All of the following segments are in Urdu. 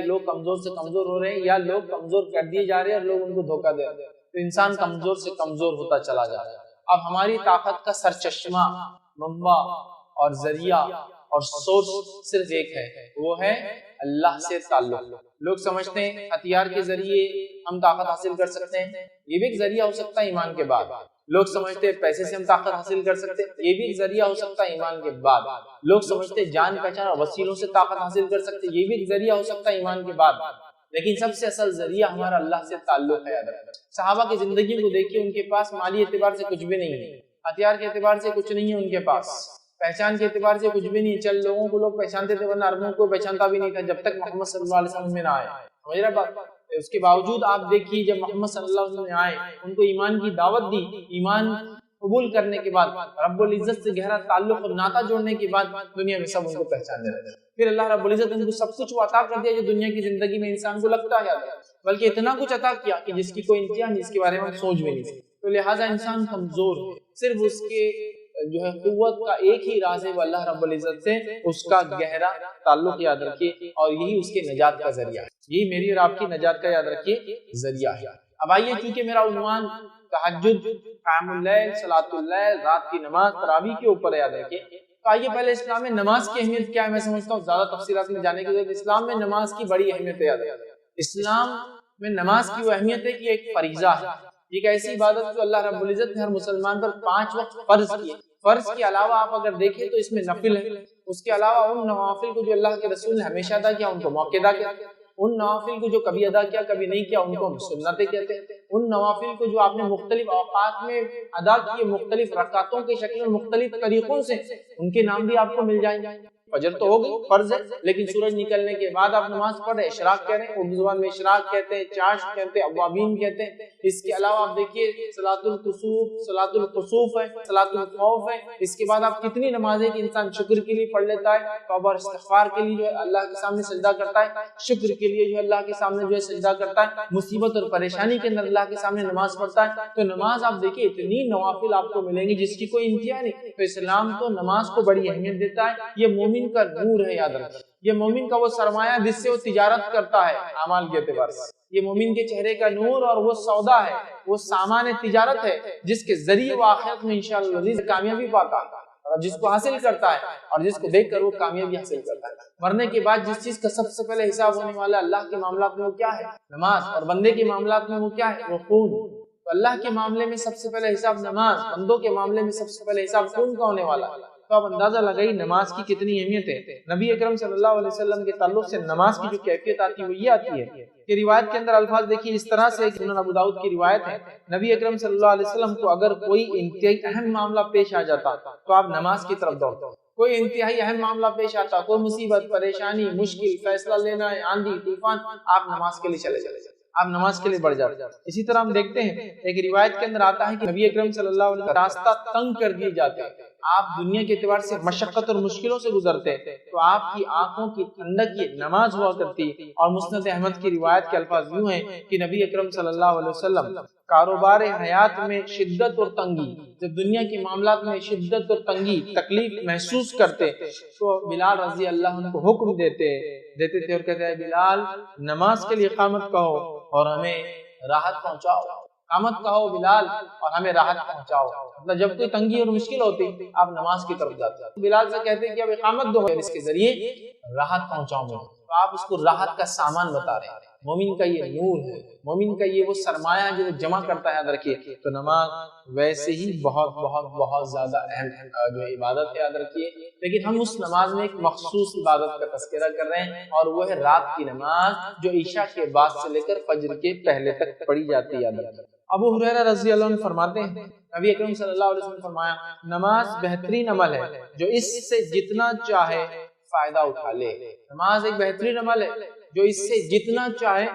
لوگ کمزور سے کمزور ہو رہے ہیں یا لوگ کمزور کر دیے جا رہے ہیں اور لوگ ان کو دھوکہ دے رہے ہیں، تو انسان کمزور سے کمزور ہوتا چلا جا رہا ہے۔ اب ہماری طاقت کا سرچشمہ، منبع اور ذریعہ اور سورس صرف ایک ہے، وہ ہے اللہ سے تعلق۔ لوگ سمجھتے ہیں ہتھیار کے ذریعے ہم طاقت حاصل کر سکتے ہیں، یہ بھی ایک ذریعہ ہو سکتا ہے ایمان کے بعد۔ لوگ سمجھتے ہیں پیسے سے ہم طاقت حاصل کر سکتے ہیں، یہ بھی ایک ذریعہ ہو سکتا ہے ایمان کے بعد۔ لوگ سمجھتے ہیں جان پہچان اور وسیلوں سے طاقت حاصل کر سکتے ہیں، یہ بھی ایک ذریعہ ہو سکتا ہے ایمان کے بعد۔ لیکن سب سے اصل ذریعہ ہمارا اللہ سے تعلق ہے۔ صحابہ کی زندگی کو دیکھیے، ان کے پاس مالی اعتبار سے کچھ بھی نہیں ہے، ہتھیار کے اعتبار سے کچھ نہیں ہے ان کے پاس، پہچان کے اعتبار سے کچھ بھی نہیں ہے، چل لوگوں کو لوگ پہچانتے تھے ورنہ عربوں کو پہچانتا بھی نہیں تھا جب تک محمد صلی اللہ علیہ وسلم میں نہ آئے۔ سمجھ رہے بات؟ اس کے باوجود آپ دیکھیے جب محمد صلی اللہ علیہ وسلم میں آئے، ان کو ایمان کی دعوت دی، ایمان قبول کرنے کے بعد رب العزت سے گہرا تعلق اور ناطہ جوڑنے کے بعد دنیا میں سب ان کو پہچاننے لگے۔ پھر اللہ رب العزت ان کو سب کچھ عطا کر دیا جو دنیا کی زندگی میں انسان کو لگتا ہے، بلکہ اتنا کچھ عطا کیا کہ جس کی کوئی انتہا نہیں، اس کے بارے میں ہم سوچ بھی نہیں سکتے۔ تو لہٰذا انسان کمزور ہے، صرف اس کے جو ہے قوت کا ایک ہی راز ہے وہ اللہ رب العزت سے اس کا گہرا تعلق یاد رکھیے، اور یہی اس کے نجات کا ذریعہ ہے، یہی میری اور آپ کی نجات کا یاد رکھیے ذریعہ ہے۔ اب آئیے، چونکہ میرا عنوان تہجد، قیام اللیل، صلاۃ اللیل، رات کی نماز، تراویح کے اوپر یاد رکھیے، تو آئیے پہلے اسلام میں نماز کی اہمیت کیا ہے میں سمجھتا ہوں زیادہ تفصیلات میں جانے کے لیے اسلام میں نماز کی بڑی اہمیت یاد ہے۔ اسلام میں نماز کی وہ اہمیت ہے کہ یہ ایک فریضہ ہے، ایک ایسی عبادت جو اللہ رب العزت نے ہر مسلمان پر 5 وقت فرض کی۔ فرض کے علاوہ آپ اگر دیکھیں تو اس میں نفل ہے، اس کے علاوہ ان نوافل کو جو اللہ کے رسول نے ہمیشہ ادا کیا ان کو موقع کیا، ان نوافل کو جو کبھی ادا کیا کبھی نہیں کیا ان کو ہم سنتیں کہتے ہیں، ان نوافل کو جو آپ نے مختلف اوقات میں ادا کیے مختلف رکعتوں کی شکل میں مختلف طریقوں سے، ان کے نام بھی آپ کو مل جائیں گے۔ فجر تو ہو گئی فرض ہے، لیکن سورج نکلنے کے بعد آپ نماز پڑھ رہے، اشراق کہہ رہے ہیں، اردو زبان میں اشراق کہتے ہیں، چاشت کہتے ہیں، اوابین کہتے ہیں۔ اس کے علاوہ آپ دیکھیے صلاۃ الکسوف، صلاۃ الخسوف ہے، صلاۃ الخوف ہے۔ اس کے بعد آپ کتنی نمازیں کہ انسان شکر کے لیے پڑھ لیتا ہے، توبہ اور استغفار کے لیے جو ہے اللہ کے سامنے سجدہ کرتا ہے، شکر کے لیے جو ہے اللہ کے سامنے جو ہے سجدہ کرتا ہے، مصیبت اور پریشانی کے اندر اللہ کے سامنے نماز پڑھتا ہے۔ تو نماز آپ دیکھیے اتنی نوافل آپ کو ملیں گی جس کی کوئی انتہا نہیں۔ تو اسلام تو نماز کو بڑی اہمیت دیتا ہے، یہ مومن کا نور ہے، یاد رکھیں یہ مومن کا وہ سرمایہ جس سے وہ تجارت کرتا ہے اعمال کے اعتبار سے، یہ مومن کے چہرے کا نور اور وہ سودا ہے، وہ سامان تجارت ہے جس کے ذریعے وہ آخرت میں انشاءاللہ کامیابی پاتا ہے، اور جس کو حاصل کرتا ہے اور جس کو دیکھ کر وہ کامیابی حاصل کرتا ہے۔ مرنے کے بعد جس چیز کا سب سے پہلے حساب ہونے والا اللہ کے معاملات میں وہ کیا ہے؟ نماز، اور بندے کے معاملات میں وہ کیا ہے؟ وہ خون۔ تو اللہ کے معاملے میں سب سے پہلے حساب نماز، بندوں کے معاملے میں سب سے پہلے حساب خون کا ہونے والا ہے۔ تو آپ اندازہ لگائی نماز کی کتنی اہمیت ہے۔ نبی اکرم صلی اللہ علیہ وسلم کے تعلق سے نماز کی جو کیفیت آتی ہے وہ یہ آتی ہے کہ روایت کے اندر الفاظ دیکھیے اس طرح سے، سنن ابو داؤد کی روایت ہے، نبی اکرم صلی اللہ علیہ وسلم کو اگر کوئی انتہائی اہم معاملہ پیش آ جاتا تو آپ نماز کی طرف دوڑتے، کوئی انتہائی اہم معاملہ پیش آتا، کوئی مصیبت، پریشانی، مشکل، فیصلہ لینا ہے، آندھی طوفان، آپ نماز کے لیے چلے جاتے، آپ نماز کے لیے بڑھ جاتے۔ اسی طرح ہم دیکھتے ہیں ایک روایت کے اندر آتا ہے کہ نبی اکرم صلی اللہ علیہ وسلم راستہ تنگ کر دیے جاتے، آپ دنیا کے اعتبار سے مشقت اور مشکلوں سے گزرتے تو آپ کی آنکھوں کی ٹھنڈک یہ نماز ہوا کرتی۔ اور مسند احمد کی روایت کے الفاظ یوں ہیں کہ نبی اکرم صلی اللہ علیہ وسلم کاروبار حیات میں شدت اور تنگی، جب دنیا کے معاملات میں شدت اور تنگی تکلیف محسوس کرتے تو بلال رضی اللہ عنہ کو حکم دیتے تھے اور کہتے ہیں بلال نماز کے لیے اقامت کہو اور ہمیں راحت پہنچاؤ، اقامت کہو بلال اور ہمیں راحت پہنچاؤ۔ مطلب جب کوئی تنگی اور مشکل ہوتی آپ نماز کی طرف جاتے، بلال سے کہتے ہیں کہ اب اقامت دو، اس کے ذریعے راحت پہنچاؤں گا، تو آپ اس کو راحت کا سامان بتا رہے ہیں۔ مومن کا یہ نور ہے، مومن کا یہ وہ سرمایہ جو جمع کرتا ہے، یاد رکھیے۔ تو نماز ویسے ہی بہت بہت بہت زیادہ اہم جو عبادت ہے، یاد رکھیے، لیکن ہم اس نماز میں ایک مخصوص عبادت کا تذکرہ کر رہے ہیں اور وہ ہے رات کی نماز جو عشاء کے بعد سے لے کر فجر کے پہلے تک پڑھی جاتی ہے، یاد رکھیے۔ ابو ہریرہ رضی اللہ عنہ فرماتے ہیں نبی اکرم صلی اللہ علیہ وسلم نے فرمایا نماز بہترین عمل ہے جو اس سے جتنا چاہے فائدہ اٹھا لے۔ نماز ایک بہترین عمل ہے جو اس سے جتنا چاہے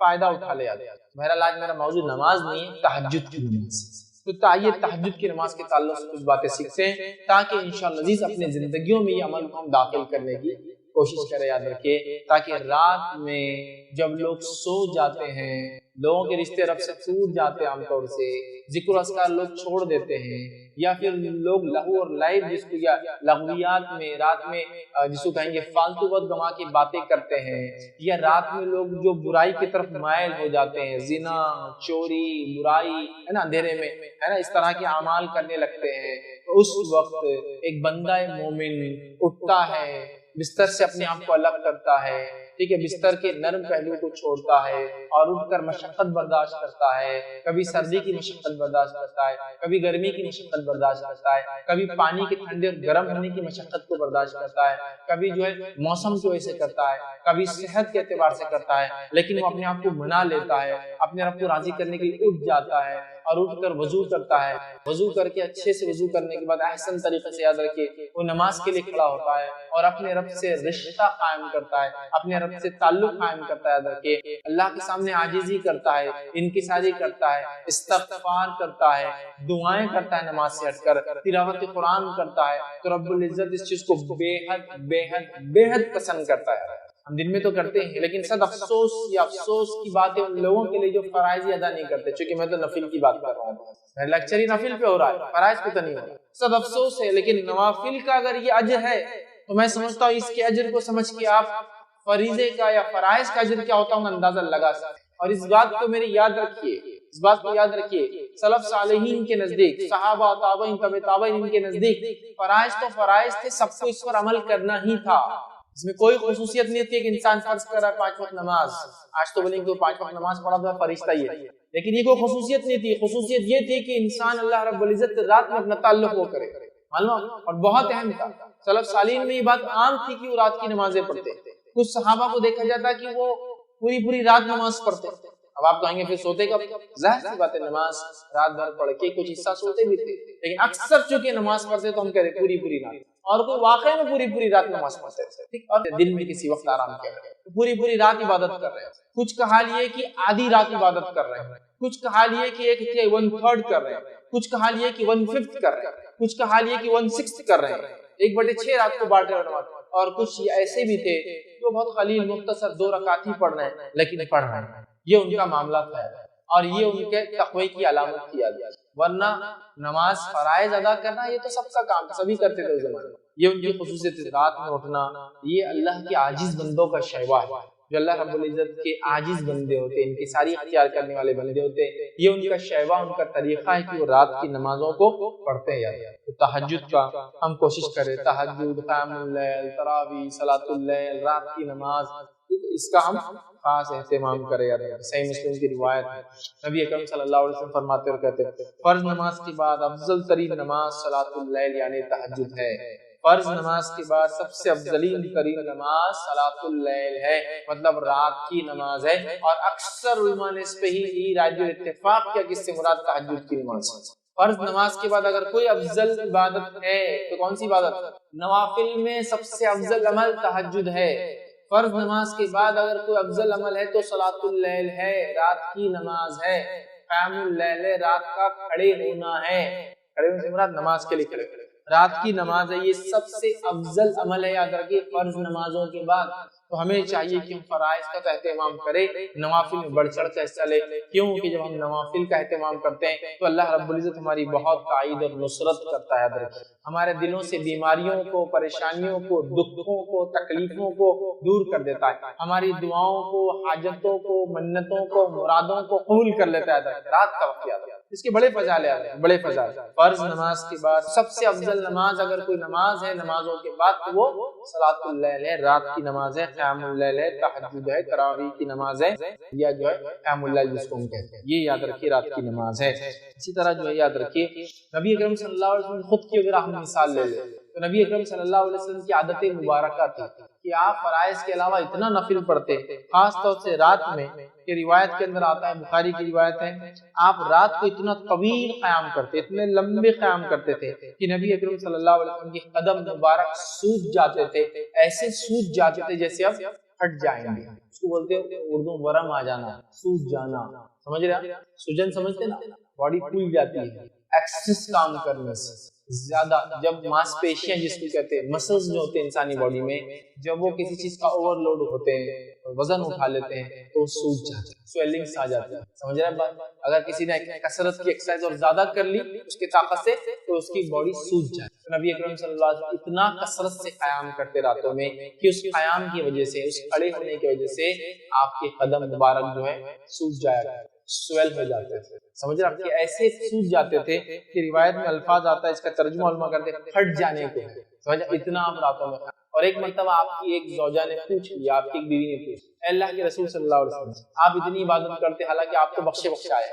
فائدہ اٹھا لے۔ بہرحال آج میرا موضوع نماز نہیں ہے، تہجد کی نماز، تو آئیے تہجد کی نماز کے تعلق سے کچھ باتیں سیکھتے ہیں تاکہ انشاءاللہ عزیز اپنے زندگیوں میں یہ عمل کو ہم داخل کرنے کی کوشش کرے یاد رکھیے، تاکہ رات میں جب لوگ سو جاتے ہیں، لوگوں کے رشتے رب سے ٹوٹ جاتے ہیں، عام طور سے ذکر و اذکار لوگ چھوڑ دیتے ہیں، یا پھر لوگ لہو اور لعب جس کو یا لغویات میں رات میں جس کو کہیں گے فالتو وقت گنوا کی باتیں کرتے ہیں، یا رات میں لوگ جو برائی کی طرف مائل ہو جاتے ہیں، زنا، چوری، برائی ہے نا، اندھیرے میں ہے نا، اس طرح کے اعمال کرنے لگتے ہیں، تو اس وقت ایک بندہ مومن اٹھتا ہے، بستر سے اپنے آپ کو الگ کرتا ہے، ٹھیک ہے، بستر کے نرم پہلو کو چھوڑتا ہے اور اٹھ کر مشقت برداشت کرتا ہے، کبھی سردی کی مشقت برداشت کرتا ہے، کبھی گرمی کی مشقت برداشت کرتا ہے، کبھی پانی کے ٹھنڈے اور گرم ہونے کی مشقت کو برداشت کرتا ہے، کبھی جو ہے موسم کی وجہ سے کرتا ہے، کبھی صحت کے اعتبار سے کرتا ہے، لیکن وہ اپنے آپ کو منا لیتا ہے، اپنے رب کو راضی کرنے کے لیے اٹھ جاتا ہے اور اٹھ کر وضو کرتا ہے، وضو کر کے اچھے سے وضو کرنے کے بعد احسن طریقے سے یاد رکھیے وہ نماز کے لیے کھڑا ہوتا ہے اور اپنے رب سے رشتہ قائم کرتا ہے، اپنے رب سے تعلق قائم کرتا ہے، یاد رکھیے اللہ کے سامنے عاجزی کرتا ہے، انکساری کرتا ہے، استغفار کرتا ہے، دعائیں کرتا ہے، نماز سے ہٹ کر تلاوت قرآن کرتا ہے، تو رب العزت اس چیز کو بے حد بے حد بے حد پسند کرتا ہے۔ ہم دن میں تو کرتے ہیں، لیکن صد افسوس یا افسوس کی بات ہے ان لوگوں کے لیے جو فرائض ادا نہیں کرتے، چونکہ میں تو نفل کی بات کر رہا ہوں، لیکچر ہی نفل پہ ہو رہا ہے، فرائض پہ تو نہیں ہو رہا، صد افسوس ہے۔ لیکن نوافل کا اگر یہ اجر ہے تو میں سمجھتا ہوں اس کے اجر کو سمجھ کے آپ فریضے کا یا فرائض کا اجر کیا ہوتا ہے اندازہ لگا سکتے، اور اس بات کو میری یاد رکھیے، اس بات کو یاد رکھیے، سلف صالحین کے نزدیک، صحابہ تابعین تبع تابعین کے نزدیک فرائض تو فرائض تھے، سب کو اس پر عمل کرنا ہی تھا، اس میں کوئی خصوصیت نہیں تھی کہ انسان فرض کر رہا ہے 5 وقت نماز، آج تو بولیں کہ 5 وقت نماز پڑھا تو فرشتہ ہی ہے، لیکن یہ کوئی خصوصیت نہیں تھی، خصوصیت یہ تھی کہ انسان اللہ رب العزت رات میں اپنا تعلق وہ کرے، معلوم، اور بہت اہم تھا۔ سلف صالحین میں یہ بات عام تھی کہ وہ رات کی نمازیں پڑھتے، کچھ صحابہ کو دیکھا جاتا کہ وہ پوری رات نماز پڑھتے۔ اب آپ کہیں گے پھر سوتے کب؟ ظاہر سی بات ہے نماز رات بھر پڑھ کے کچھ حصہ سوتے بھی تھے، لیکن اکثر چونکہ نماز پڑھتے تو ہم کہہ رہے پوری رات، اور کوئی واقعی میں پوری رات نماز پڑھتے تھے، اور دن میں کسی وقت آرام کر رہے ہیں، پوری رات عبادت کر رہے ہیں، کچھ کا حال یہ کہ آدھی رات عبادت کر رہے ہیں، کچھ کا حال یہ کہ 1/3 کر رہے ہیں، کچھ کا حال یہ کہ 1/5 کر رہے ہیں، کچھ کا حال یہ کہ 1/6 کر رہے ہیں، 1/6 رات کو بانٹ رہے ہیں، اور کچھ ایسے بھی تھے جو بہت قلیل مختصر 2 رکعت ہی پڑھ رہے ہیں لیکن پڑھ رہے ہیں، یہ ان کا معاملہ تھا اور یہ ان کے تقوی کی علامت کیا گیا، ورنہ نماز فرائض ادا کرنا یہ تو سب کا کام تھا، سبھی کرتے تھے اس زمانے میں، یہ ان کی خصوصیت، رات میں اٹھنا یہ اللہ کے عاجز بندوں کا شیوا ہے، جو اللہ رب العزت کے عاجز بندے ہوتے ہیں، ان کی ساری اختیار کرنے والے بندے ہوتے ہیں، یہ ان کا شیوا، ان کا طریقہ ہے کہ وہ رات کی نمازوں کو پڑھتے ہیں۔ تو تہجد کا ہم کوشش کریں، تہجد، قیام اللیل، تراویح، صلاۃ اللیل، رات کی نماز، اس کا ہم خاص اہتمام کریں۔ صحیح مسلم کی روایت ہے، نبی اکرم صلی اللہ علیہ وسلم فرماتے ہوئے کہتے ہیں فرض نماز کے بعد افضل ترین نماز صلاۃ اللیل یعنی تہجد ہے، فرض نماز کے بعد سب سے افضل ترین نماز صلاۃ اللیل ہے، مطلب رات کی نماز ہے، اور اکثر علماء نے اس پہ ہی راجع اتفاق کیا کہ اس سے مراد تہجد کی نماز ہے۔ فرض نماز کے بعد اگر کوئی افضل عبادت ہے تو کون سی عبادت؟ نوافل میں سب سے افضل عمل تہجد ہے، فرض نماز کے بعد اگر کوئی افضل عمل ہے تو صلاۃ اللیل ہے، رات کی نماز ہے، قیام اللیل ہے، رات کا کھڑے ہونا ہے، کھڑے ہونے سے مراد نماز کے لیے کھڑے، رات کی نماز ہے، یہ سب سے افضل عمل ہے، یاد رکھیے فرض نمازوں کے بعد۔ تو ہمیں چاہیے کہ ہم فرائض کا اہتمام کریں، نوافل میں بڑھ چڑھ کر حصہ لیں، کیونکہ جب ہم نوافل کا اہتمام کرتے ہیں تو اللہ رب العزت ہماری بہت تائید اور نصرت کرتا ہے، یاد رکھیے ہمارے دلوں سے بیماریوں کو، پریشانیوں کو، دکھوں کو، تکلیفوں کو دور کر دیتا ہے، ہماری دعاؤں کو، حاجتوں کو، منتوں کو، مرادوں کو قبول کر لیتا ہے۔ رات کا وقت یاد ہے، اس کے بڑے فضائل ہیں، بڑے فضائل۔ فرض نماز کے بعد سب سے افضل نماز اگر کوئی نماز ہے نمازوں کے بعد تو وہ صلاۃ اللیل ہے، رات کی نماز ہے، قیام اللیل ہے، تہجد ہے، تراویح کی نماز ہے، یا جو ہے قیام اللیل جس کو ہم کہتے ہیں، یہ یاد رکھیے رات کی نماز ہے۔ اسی طرح جو ہے یاد رکھیے نبی اکرم صلی اللہ علیہ وسلم خود کی اگر ہم مثال لے لیں تو نبی اکرم صلی اللہ علیہ وسلم کی عادت مبارکہ تھی کہ آپ فرائض کے علاوہ اتنا نفل پڑھتے، خاص طور سے رات میں، کہ روایت کے اندر آتا ہے، بخاری کی روایت ہے، آپ رات کو اتنا طویل قیام کرتے، اتنے لمبے قیام کرتے تھے کہ نبی اکرم صلی اللہ علیہ وسلم کی قدم مبارک سوج جاتے تھے، ایسے سوج جاتے تھے جیسے اب ہٹ جائیں گے، اس کو بولتے ہیں اردو ورم آ جانا، سوج جانا، سمجھ رہے ہیں؟ سوجن سمجھتے نا، باڈی پھول جاتی ہے ایکسس کام کرنے سے، زیادہ جب ماس پیشیاں جس کو کہتے ہیں مسلز جو ہوتے ہیں انسانی باڈی میں، جب وہ کسی چیز کا اوور لوڈ ہوتے ہیں، وزن اٹھا لیتے ہیں تو سوج جاتے ہیں، سویلنگز آ جاتی ہیں. سمجھ رہے ہیں بات؟ اگر کسی نے کثرت کی ایکسرسائز اور زیادہ کر لی اس کی طاقت سے تو اس کی باڈی سوج جاتی ہے. نبی اکرم صلی اللہ علیہ وسلم اتنا کثرت سے قیام کرتے راتوں میں کہ اس قیام کی وجہ سے، اس کھڑے ہونے کی وجہ سے آپ کے قدم مبارک جو ہے سوج جایا کرتے، سویل ہو جاتے تھے. سمجھ رہے آپ کہ ایسے سوج جاتے تھے کہ روایت میں الفاظ آتا ہے، اس کا ترجمہ علماء کرتے ہیں پھٹ جانے کو. سمجھ اتنا آپ راتوں میں. اور ایک مرتبہ آپ کی ایک زوجہ نے پوچھ لیا، آپ کی ایک بیوی نے پوچھ، اے اللہ کے رسول صلی اللہ علیہ وسلم آپ اتنی عبادت کرتے حالانکہ آپ تو بخشے بخشائے،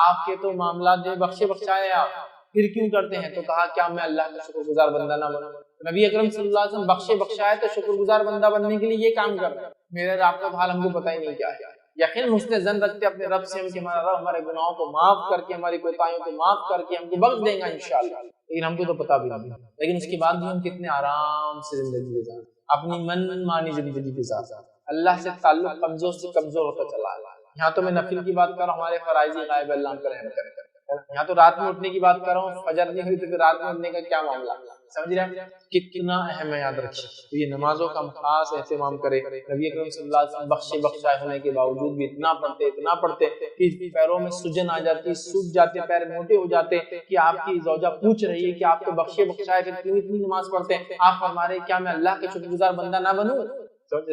آپ کے تو معاملات جو بخشے بخشائے آپ پھر کیوں کرتے ہیں؟ تو کہا کیا میں اللہ کا شکر گزار بندہ نہ بنوں؟ نبی اکرم صلی اللہ علیہ وسلم بخشے بخشائے تو شکر گزار بندہ بننے کے لیے یہ کام کر رہے ہیں. میرے رب کا حال ہم کو پتہ ہی نہیں کیا ہے. یقین حسن ظن رکھتے اپنے رب سے ہم کہ ہمارا رب ہمارے گناہوں کو معاف کر کے، ہماری کوتاہیوں کو معاف کر کے ہم کو بخش دے گا انشاءاللہ. لیکن ہم کو تو پتہ بھی نہیں، لیکن اس کے بعد بھی ہم کتنے آرام سے زندگی گزار، اپنی من مانی زندگی گزار، اللہ سے تعلق کمزور سے کمزور ہوتا چلا. یہاں تو میں نفل کی بات کر رہا ہوں، ہمارے فرائض غائب اللہ ہم کریں. یہاں تو رات میں اٹھنے کی بات کر رہا ہوں، فجر نہیں ہوئی تو پھر رات میں اٹھنے کا کیا معاملہ؟ سمجھ رہے ہیں کتنا اہم ہے. یاد رکھیے یہ نمازوں کا ہم خاص اہتمام کریں. نبی اکرم صلی اللہ علیہ وسلم بخشے بخشائے ہونے کے باوجود بھی اتنا پڑھتے کہ پیروں میں سجن آ جاتی، سوج جاتے، پیر موٹے ہو جاتے کہ آپ کی زوجہ پوچھ رہی ہے کہ آپ تو بخشے بخشائے پھر کیوں اتنی نماز پڑھتے ہیں؟ آپ فرما رہے کیا میں اللہ کے شکر گزار بندہ نہ بنوں؟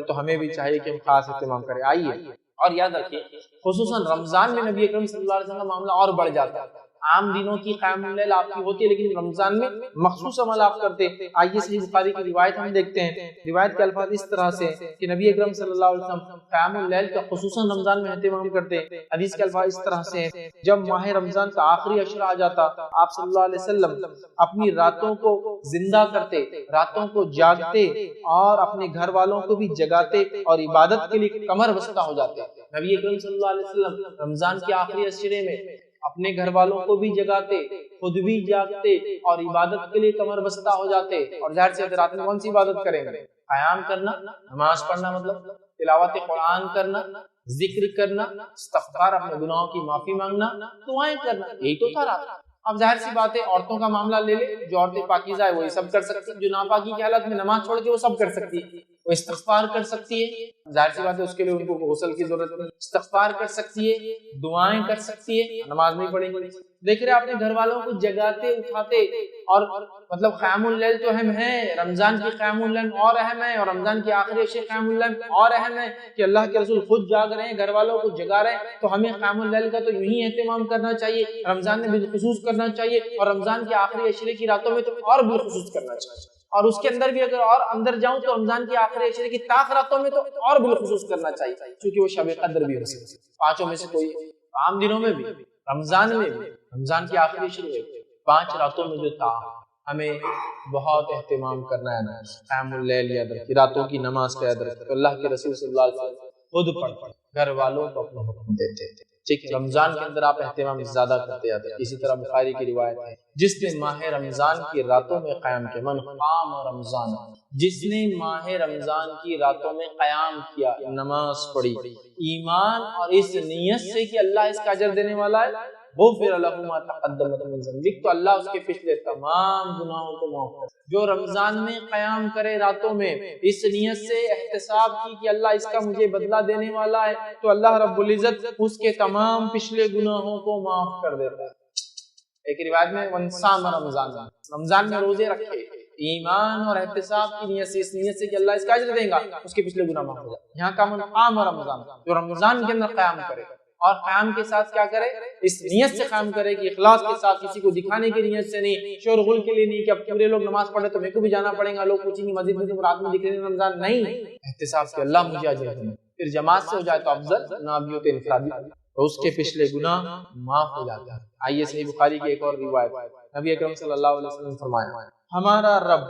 تو ہمیں بھی چاہیے کہ ہم خاص اہتمام کریں. آئیے اور یاد رکھیے خصوصاً رمضان میں نبی اکرم صلی اللہ علیہ وسلم کا معاملہ اور بڑھ جاتا ہے. عام دنوں کی قیام اللیل آپ کی ہوتی ہے لیکن رمضان میں مخصوص عمل آپ کرتے. آئیے صحیح بخاری کی روایت ہم دیکھتے ہیں. روایت کے الفاظ اس طرح سے کہ نبی اکرم صلی اللہ علیہ وسلم قیام اللیل کا خصوصاً رمضان میں اہتمام کرتے. حدیث کے الفاظ اس طرح سے جب ماہ رمضان کا آخری عشرہ آ جاتا آپ صلی اللہ علیہ وسلم اپنی راتوں کو زندہ کرتے، راتوں کو جاگتے اور اپنے گھر والوں کو بھی جگاتے اور عبادت کے لیے کمر بستہ ہو جاتے. نبی اکرم صلی اللہ علیہ وسلم رمضان کے آخری عشرے میں اپنے گھر والوں کو بھی جگاتے، خود بھی جاگتے اور عبادت کے لیے کمر بستہ ہو جاتے. اور ظاہر سی رات میں کون سی عبادت کریں گے؟ قیام کرنا، نماز پڑھنا، مطلب تلاوت قرآن کرنا، ذکر کرنا، استغفار، اپنے گناہوں کی معافی مانگنا، دعائیں کرنا، یہی تو تھا رات. اب ظاہر سی بات ہے عورتوں کا معاملہ لے لے، جو عورتیں پاکیزہ ہے وہی سب کر سکتی، جو ناپاکی کی حالت میں نماز چھوڑ کے وہ سب کر سکتی ہے. وہ استغفار کر سکتی ہے، ظاہر سی بات ہے اس کے لیے ان کو غسل کی ضرورت نہیں. استغفار کر سکتی ہے، دعائیں کر سکتی ہے، نماز نہیں پڑھیں گی. دیکھ رہے اپنے گھر والوں کو جگاتے اٹھاتے. اور مطلب قیام اللیل تو اہم ہے، رمضان کی قیام اللیل اور اہم ہے، اور رمضان کی آخری عشرے قیام اللیل اور اہم ہے کہ اللہ کے رسول خود جاگ رہے ہیں، گھر والوں کو جگا رہے ہیں. تو ہمیں قیام اللیل کا تو یوں ہی اہتمام کرنا چاہیے، رمضان میں بالخصوص کرنا چاہیے، اور رمضان کے آخری عشرے کی راتوں میں تو اور بالخصوص کرنا چاہیے. اور اس کے اندر بھی اگر اور اندر جاؤں تو رمضان کی آخری عشرے کی طاق راتوں میں تو اور بالخصوص کرنا چاہیے، کیونکہ وہ شب قدر بھی ہو سکتی ہے. پانچوں میں سے کوئی، عام دنوں میں بھی، رمضان میں بھی، رمضان کی آخری عشرے میں 5 راتوں میں جو طاق ہمیں بہت اہتمام کرنا ہے نا. قیام اللیل یاد رکھیے، راتوں کی نماز کا یاد رکھیے. اللہ کے رسول صلی اللہ علیہ وسلم خود پڑھ گھر والوں کو اپنا حکم دیتے تھے. ٹھیک ہے، رمضان کے اندر آپ اہتمام زیادہ کرتے جاتے ہیں. اسی طرح بخاری کی روایت ہے جس نے ماہ رمضان کی راتوں میں قیام کیا، من قام رمضان، جس نے ماہ رمضان کی راتوں میں قیام کیا، نماز پڑھی، ایمان اور اس نیت سے کہ اللہ اس کا اجر دینے والا ہے، غفر له ما تقدم من ذنبه، تو اللہ اس کے پچھلے تمام گناہوں کو معاف کرے. جو رمضان میں قیام کرے راتوں میں اس نیت سے احتساب کی کہ اللہ اس کا مجھے بدلہ دینے والا ہے، تو اللہ رب العزت اس کے تمام پچھلے گناہوں کو معاف کر دیتا ہے. ایک روایت میں ونصام رمضان، رمضان میں روزے رکھے ایمان اور احتساب کی نیت سے، اس نیت سے کہ اللہ اس کا اجر دے گا، اس کے پچھلے گناہ معاف ہو جائے. یہاں کا من قام رمضان، جو رمضان کے اندر قیام کرے اور قیام کے ساتھ کیا کرے، اس نیت سے قیام کرے کہ اخلاص کے ساتھ، کسی کو دکھانے کی نیت سے نہیں، شور غل کے لیے نہیں کہ اب پورے لوگ نماز پڑھے تو میرے کو بھی جانا پڑے گا، لوگ پوچھیں گے مسجد میں تم رات میں دکھ رہے ہیں رمضان. نہیں، احتساب سے اللہ مجھے اجر دے. پھر جماعت سے ہو جائے تو افضل، نہ بھی ہو تو انفرادی، تو اس کے پچھلے گناہ معاف ہو جاتے ہیں. آئیے صحیح بخاری کی ایک اور روایت، نبی اکرم صلی اللہ علیہ وسلم فرمایا ہمارا رب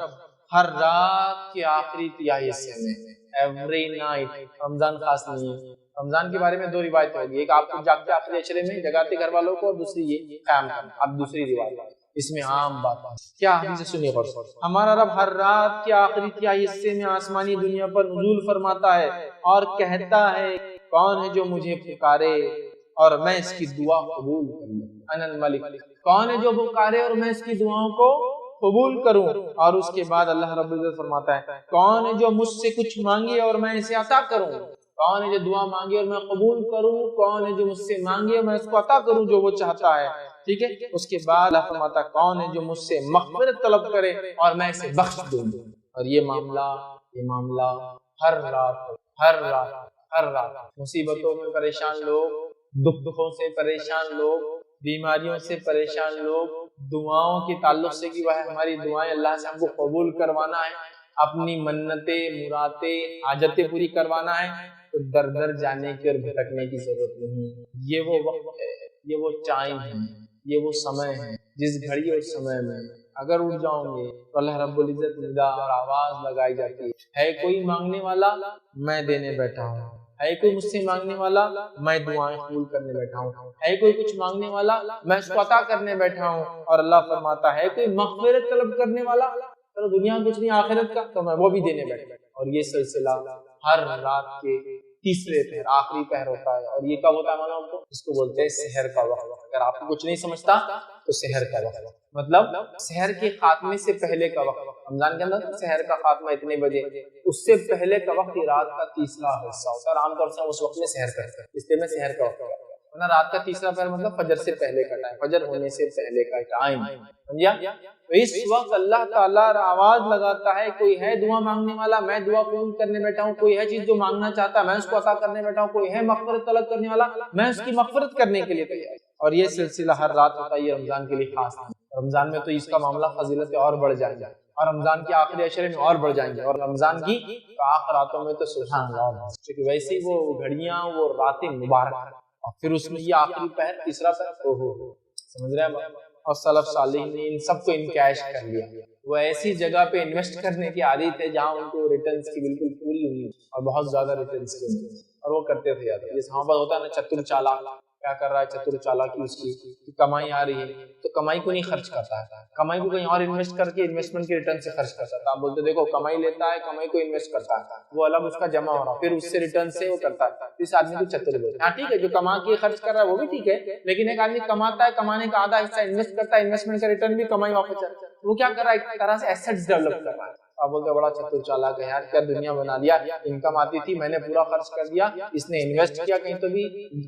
ہر رات کے آخری تہائی حصے میں، ایوری نائٹ، رمضان خاص نہیں ہے، رمضان کے بارے میں 2 روایتیں ہوگی، ایک آپ کو جاگتے آخری عشرے میں جگاتے گھر والوں کو، اور دوسری یہ قیام کرنا. اب دوسری روایت اس میں عام بات کیا حدیث سنیے غور سے. ہمارا رب ہر رات کے آخری تہائی حصے میں آسمانی دنیا پر نزول فرماتا ہے اور کہتا ہے کون ہے جو مجھے پکارے اور میں اس کی دعا قبول کروں. انا الملک، کون ہے جو پکارے اور میں اس کی دعاؤں کو قبول کروں. اور اس کے بعد اللہ رب العزت فرماتا ہے کون ہے جو مجھ سے کچھ مانگے اور میں اسے عطا کروں, کون ہے جو دعا مانگے اور میں قبول کروں, کون ہے جو مجھ سے مانگے اور میں اس کو عطا کروں جو وہ چاہتا ہے. ٹھیک ہے, اس کے بعد اللہ فرماتا ہے کون ہے جو مجھ سے مغفرت طلب کرے اور میں اسے بخش دوں. اور یہ معاملہ ہر رات مصیبتوں میں پریشان لوگ, دکھوں سے پریشان لوگ, بیماریوں سے پریشان لوگ, دعاؤں کے تعلق سے کہ وہ ہماری دعائیں اللہ سے ہم کو قبول کروانا ہے, اپنی منتیں مرادیں حاجتیں پوری کروانا ہے, تو در در جانے کی اور بھٹکنے کی ضرورت نہیں. یہ وہ وقت ہے, یہ وہ ٹائم ہے, یہ وہ سمے ہے جس گھڑی اور سمے میں اگر اٹھ جاؤں گے تو اللہ رب العزت ندا اور آواز لگائی جاتی ہے کوئی مانگنے والا میں دینے بیٹھا ہوں, ہے کوئی مجھ سے مانگنے والا میں دعائیں قبول کرنے بیٹھا ہوں, ہے کوئی کچھ مانگنے والا میں اس کو عطا کرنے بیٹھا ہوں. اور اللہ فرماتا ہے کوئی مغفرت طلب کرنے والا, چلو دنیا میں کچھ نہیں آخرت کا, تو میں وہ بھی دینے بیٹھا. اور یہ سلسلہ ہر رات کے تیسرے پہر آخری پہر ہوتا ہے. اور یہ کب ہوتا ہے معلوم کو, اس کو بولتے ہیں سحر کا وقت. اگر آپ کو کچھ نہیں سمجھتا تو سحر کا وقت مطلب سحر کے خاتمے سے پہلے کا وقت. رمضان کے اندر سحر کا خاتمہ اتنے بجے, اس سے پہلے کا وقت رات کا تیسرا حصہ ہوتا ہے. عام طور سے اس وقت میں سحر کرتے ہیں, اس لیے میں سحر کا وقت ورنہ رات کا تیسرا پہر مطلب فجر سے پہلے کا ٹائم, فجر ہونے سے پہلے کا ٹائم. سمجھا؟ تو اس وقت اللہ تعالیٰ آواز لگاتا ہے کوئی ہے دعا مانگنے والا میں دعا قبول کرنے بیٹھا ہوں, کوئی ہے چیز جو مانگنا چاہتا ہے میں اس کو عطا کرنے بیٹھا ہوں, کوئی ہے مغفرت طلب کرنے والا میں اس کی مغفرت کرنے کے لیے تیار. اور یہ سلسلہ ہر رات ہوتا ہے, یہ رمضان کے لیے خاص ہے. رمضان میں تو اس کا معاملہ فضیلت اور بڑھ جائے گا, اور رمضان کے آخری عشرے میں اور بڑھ جائیں گے, اور رمضان کی آخراتوں میں تو سبحان اللہ, کیونکہ ویسے وہ گھڑیاں وہ راتیں مبارک, اور پھر اس میں یہ آخری پہر تیسرا پہر سمجھ رہے ہیں. اور سلف صالحین نے ان سب کو انکیش کر لیا. وہ ایسی جگہ پہ انویسٹ کرنے کی عادی تھے جہاں ان کو ریٹرنز کی بالکل پوری ہوئی اور بہت زیادہ ریٹرنز کی, اور وہ کرتے تھے زیادہ. جیسے ہاں بات ہوتا ہے نا چتر چالاک, کیا کر رہا ہے چتر چالاک کی, اس کی کمائی آ رہی ہے تو کمائی کو نہیں خرچ کرتا ہے, کمائی کو کہیں اور انویسٹ کر کے انویسٹمنٹ کے ریٹرن سے خرچ کرتا ہے. آپ بولتے دیکھو کمائی لیتا ہے, کمائی کو انویسٹ کرتا ہے, وہ الگ اس کا جمع ہو رہا, پھر اس سے ریٹرن سے وہ کرتا ہے, اس آدمی کو چتر بولتے ہیں. ہاں ٹھیک ہے, جو کما کے خرچ کر رہا ہے وہ بھی ٹھیک ہے, لیکن ایک آدمی کماتا ہے, کمانے کا آدھا حصہ انویسٹ کرتا ہے, انویسٹمنٹ کا ریٹرن بھی کمائی واپس کرتا ہے, وہ کیا کر رہا ہے ایک طرح سے ایسٹس ڈیولپ کر رہا ہے. آپ بولتے بڑا چتر چالاک ہے یار, کیا دنیا بنا لیا, انکم آتی تھی میں نے پورا خرچ کر دیا, اس نے انویسٹ کیا کہیں تو بھی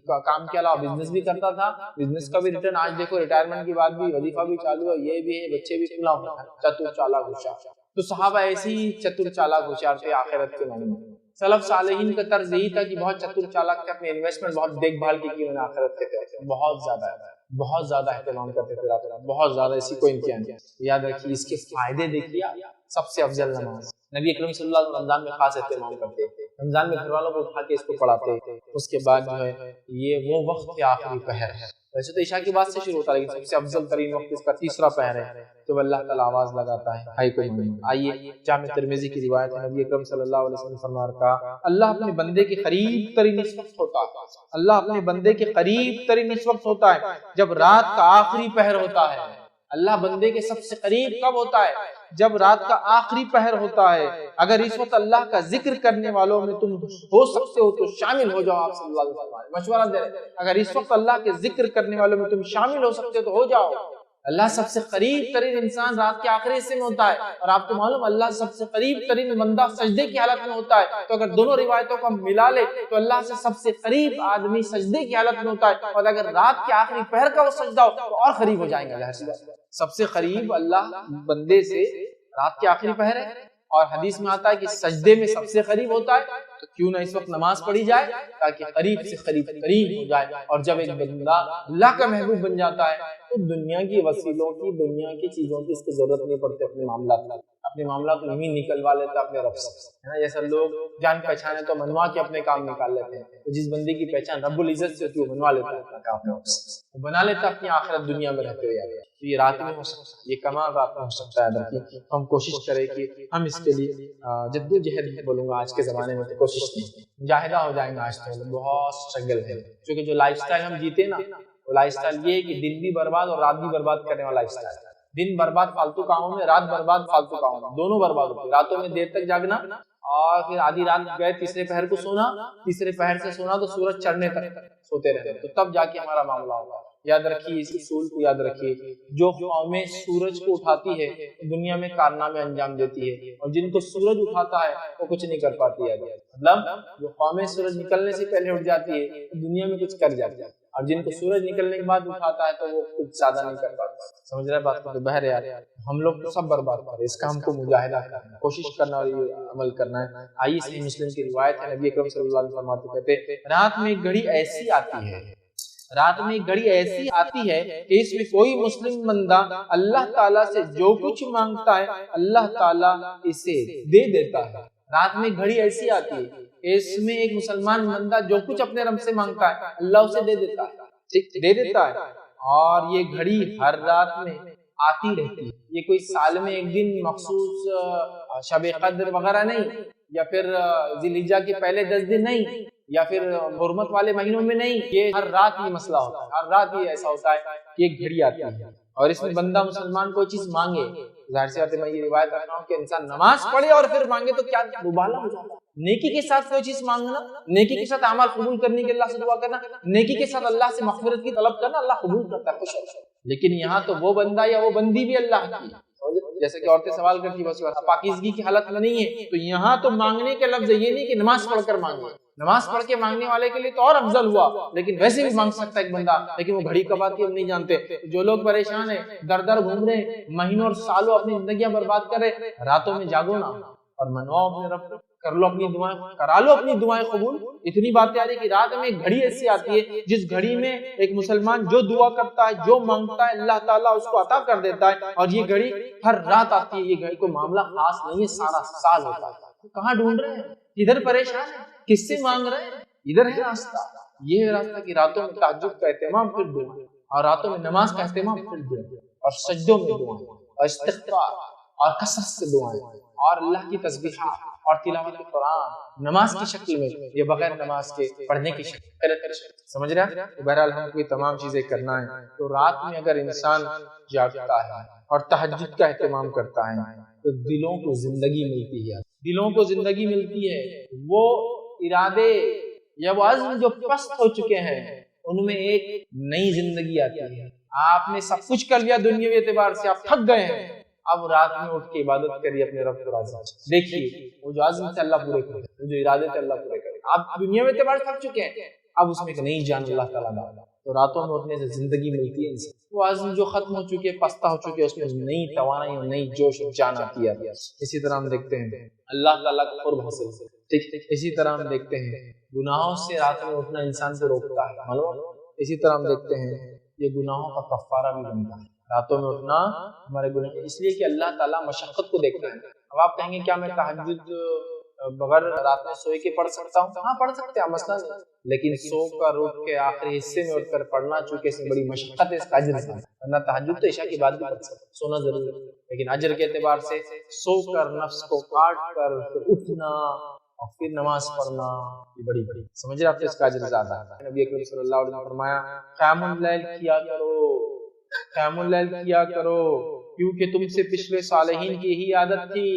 کام کے علاوہ بزنس بھی کرتا تھا, بزنس کا بھی ریٹرن آج دیکھو ریٹائرمنٹ کے بعد بھی وظیفہ بھی چالو ہے, یہ بھی ہے, بچے بھی کھلا ہوتا ہے, چتر چالاک ہوشیار. تو صحابہ ایسی چتر چالاک ہوشیار تھے آخرت کے معنی میں. سلف صالحین کا طرز یہی تھا کہ بہت چتر چالاک تھے, اپنے انویسٹمنٹ بہت دیکھ بھال کی انہوں نے آخرت کے بہت زیادہ اہتمام کرتے تھے, بہت زیادہ, اسی کو امتحان کیا. یاد رکھیے اس کے فائدے دیکھیے. سب سے افضل نماز نبی اکرم صلی اللہ علیہ وسلم رمضان میں خاص اہتمام کرتے تھے, رمضان میں گھر والوں کو اٹھا کے اس کو پڑھاتے. اس کے بعد جو ہے یہ وہ وقت آخری پہر ہے, ویسے تو عشاء کے بعد سے شروع ہوتا ہے, لیکن سب سے افضل ترین وقت اس کا تیسرا پہر ہے, تو اللہ تعالیٰ آواز لگاتا ہے ہائی کوئی مانگے. آئیے جامع ترمذی کی روایت ہے, نبی اکرم صلی اللہ علیہ وسلم فرمایا کہا اللہ اپنے بندے کے قریب ترین اس وقت ہوتا ہے, اللہ اپنے بندے کے قریب ترین اس وقت ہوتا ہے جب رات کا آخری پہر ہوتا ہے. اللہ بندے کے سب سے قریب کب ہوتا ہے, جب رات کا آخری پہر ہوتا ہے. اگر اس وقت اللہ کا ذکر کرنے والوں میں تم ہو سکتے ہو تو شامل ہو جاؤ. آپ صلی اللہ علیہ وسلم مشورہ دے رہے, اگر اس وقت اللہ کے ذکر کرنے والوں میں تم شامل ہو سکتے ہو تو ہو جاؤ. اللہ سب سے قریب ترین انسان رات کے آخری حصے میں ہوتا ہے, اور آپ کو معلوم اللہ سب سے قریب ترین بندہ سجدے کی حالت میں ہوتا ہے. تو اگر دونوں روایتوں کو ہم ملا لے تو اللہ سے سب سے قریب آدمی سجدے کی حالت میں ہوتا ہے, اور اگر رات کے آخری پہر کا وہ سجدہ ہو تو اور قریب ہو جائیں گے. سب سے قریب اللہ بندے سے رات کے آخری پہر ہے, اور حدیث میں آتا ہے کہ سجدے میں سب سے قریب ہوتا ہے, تو کیوں نہ اس وقت نماز پڑھی جائے تاکہ قریب سے قریب ہو جائے. اور جب ایک بندہ اللہ کا محبوب بن جاتا ہے تو دنیا کی وسیلوں کی, دنیا کی چیزوں کی اس کو ضرورت نہیں پڑتی. اپنے معاملات نہیں نکلوا لیتا اپنے رب سے, ہے نا. جیسا لوگ جان پہچانے تو منوا کے اپنے کام نکال لیتے ہیں, تو جس بندے کی پہچان رب العزت سے ہوتی ہے وہ منوا لیتا ہے اپنا کام, وہ بنا لیتا اپنی آخرت دنیا میں رہتے ہوئے. تو یہ رات میں ہو سکتا ہے, یہ کمال رات میں ہو سکتا ہے. ہم کوشش کریں کہ ہم اس کے لیے جدوجہد بولوں گا, آج کے زمانے میں تو کوشش نہیں, مجاہدہ ہو جائیں گے. آج تو بہت اسٹرگل ہے, کیونکہ جو لائف سٹائل ہم جیتے نا وہ لائف سٹائل یہ ہے کہ دن بھی برباد اور رات بھی برباد کرنے والا لائف سٹائل. دن برباد فالتو کاموں میں, رات برباد فالتو کاموں میں, دونوں برباد ہوتے. راتوں میں دیر تک جاگنا اور پھر آدھی رات گئے تیسرے پہر کو سونا, تیسرے پہر سے سونا تو سورج چڑھنے تک سوتے رہتے, تو تب جا کے ہمارا معاملہ ہوگا. یاد رکھیے اس اصول کو یاد رکھیے، جو قومیں سورج کو اٹھاتی ہے دنیا میں کارنامے انجام دیتی ہے، اور جن کو سورج اٹھاتا ہے وہ کچھ نہیں کر پاتی ہے۔ مطلب جو قومیں سورج نکلنے سے پہلے اٹھ جاتی ہے دنیا میں کچھ کر جاتی ہے، اور جن کو سورج نکلنے کے بعد اٹھاتا ہے تو وہ کچھ زیادہ نہیں کر پاتا۔ سمجھ رہے بات کو؟ تو بہرحال ہم لوگ تو سب برباد کر رہے ہیں، اس کا ہم کو مجاہدہ کرنا ہے، کوشش کرنا اور یہ عمل کرنا ہے۔ آئیے صحیح مسلم کی روایت ہے، نبی اکرم صلی اللہ علیہ وسلم فرماتے کہتے رات میں ایک گھڑی ایسی آتی ہے، رات میں ایک گھڑی ایسی آتی ہے کہ اس میں کوئی مسلم بندہ اللہ تعالیٰ سے جو کچھ مانگتا ہے اللہ تعالیٰ اسے دے دیتا ہے۔ رات میں ایک گھڑی ایسی آتی ہے اس میں ایک مسلمان بندہ جو کچھ اپنے رب سے مانگتا ہے اللہ اسے دے دیتا ہے، دے دیتا ہے۔ اور یہ گھڑی ہر رات میں آتی رہتی ہے، یہ کوئی سال میں ایک دن مخصوص شب قدر وغیرہ نہیں، یا پھر ذی الحجہ کے پہلے 10 دن نہیں، یا پھر حرمت والے مہینوں میں نہیں، یہ ہر رات یہ مسئلہ ہوتا ہے، ہر رات یہ ایسا ہوتا ہے کہ ایک گھڑی آتی ہے اور اس میں بندہ مسلمان کوئی چیز مانگے، ظاہر سی بات ہے میں یہ روایت رکھ رہا ہوں کہ انسان نماز پڑھے اور پھر مانگے تو کیا مبالغہ ہو جاتا ہے۔ نیکی کے ساتھ کوئی چیز مانگنا، نیکی کے ساتھ اعمال قبول کرنے کے اللہ سے دعا کرنا، نیکی کے ساتھ اللہ سے مغفرت کی طلب کرنا، اللہ قبول کرتا ہے، خوش ہوتا ہے۔ لیکن یہاں تو وہ بندہ یا وہ بندی بھی اللہ کی، جیسے کہ عورتیں سوال کرتی بس پاکیزگی کی حالت میں نہیں ہے، تو یہاں تو مانگنے کے لفظ یہ نہیں کہ نماز پڑھ کر مانگے، نماز پڑھ کے مانگنے والے کے لیے تو اور افضل ہوا، لیکن ویسے بھی مانگ سکتا ہے ایک بندہ، لیکن وہ گھڑی کب آتی ہے ہم نہیں جانتے۔ جو لوگ پریشان ہیں، در در گھوم رہے ہیں، مہینوں اور سالوں اپنی زندگیاں برباد کر رہے، راتوں میں جاگو نا اور منواؤ اپنے رب، کر لو اپنی دعائیں، کرا لو اپنی دعائیں قبول۔ اتنی باتیں آ رہی کہ رات میں ایک گھڑی ایسی آتی ہے جس گھڑی میں ایک مسلمان جو دعا کرتا ہے، جو مانگتا ہے اللہ تعالیٰ اس کو عطا کر دیتا ہے، اور یہ گھڑی ہر رات آتی ہے۔ یہ گھڑی کوئی معاملہ خاص نہیں ہے، سارا سال ہوتا ہے۔ کہاں ڈھونڈ رہے ہیں؟ ادھر پریشان ہے، کس سے مانگ رہے ہیں؟ ادھر ہے راستہ، یہ ہے راستہ کہ راتوں میں تہجد کا اہتمام، پھر دعائیں، اور راتوں میں نماز کا اہتمام، پھر دعائیں، اور سجدوں میں دعائیں، اور استغفار، اور کثرت سے دعائیں، اور اللہ کی تسبیحات اور تلاوت قرآن نماز کی شکل میں، یہ بغیر نماز کے پڑھنے کی شکل۔ سمجھ رہے ہیں؟ بہرحال ہم کو یہ تمام چیزیں کرنا ہے۔ تو رات میں اگر انسان جاگتا ہے اور تہجد کا اہتمام کرتا ہے تو دلوں کو زندگی ملتی ہے، دلوں کو زندگی ملتی ہے۔ وہ ارادے یا وہ عزم جو پست ہو چکے ہیں ان میں ایک نئی زندگی آتی ہے۔ آپ نے سب کچھ کر لیا دنیاوی اعتبار سے، آپ تھک گئے ہیں، اب رات میں اٹھ کے عبادت کریے اپنے رب کو راضی۔ دیکھیے وہ جو عزم تھے اللہ پورے کرے، وہ جو ارادے تھے اللہ پورے کرے۔ آپ دنیاوی اعتبار سے تھک چکے ہیں، اب اس میں ایک نئی جان اللہ تعالیٰ ڈالا، تو راتوں میں اٹھنے سے زندگی ملتی ہے انسان۔ وہ عزم جو ختم ہو چکے، پستہ ہو چکے، اس میں نئی توانائی اور نئی جوش اور جان آتی ہے۔ اسی طرح ہم دیکھتے ہیں اللہ تعالیٰ کا قرب حاصل، ٹھیک، اسی طرح ہم دیکھتے ہیں گناہوں سے رات میں اٹھنا انسان کو روکتا ہے، معلوم۔ اسی طرح ہم دیکھتے ہیں یہ گناہوں کا کفارہ بھی بنتا ہے، راتوں میں اٹھنا ہمارے گناہ، اس لیے کہ اللہ تعالیٰ مشقت کو دیکھتا ہے۔ اب آپ کہیں گے کیا میں تہجد بغیر رات میں سوئے کے پڑھ سکتا ہوں؟ ہاں پڑھ سکتے ہیں، مسئلہ نہیں، لیکن سو کر اٹھ کے آخری حصے میں اٹھ کر پڑھنا چونکہ اس میں بڑی مشقت ہے، اس کا اجر ہے، ورنہ تہجد تو عشاء کی بعد بھی پڑھ سکتے، سونا ضروری ہے، لیکن اجر کے اعتبار سے سو کر نفس کو کاٹ کر پھر اٹھنا اور پھر نماز پڑھنا یہ بڑی سمجھ رہے آپ، اس کا اجر زیادہ ہے۔ نبی اکرم صلی اللہ علیہ وسلم نے فرمایا قیام اللیل کیا کرو، قیام اللیل کیا کرو، کیونکہ تم سے پچھلے صالحین کی یہی عادت تھی،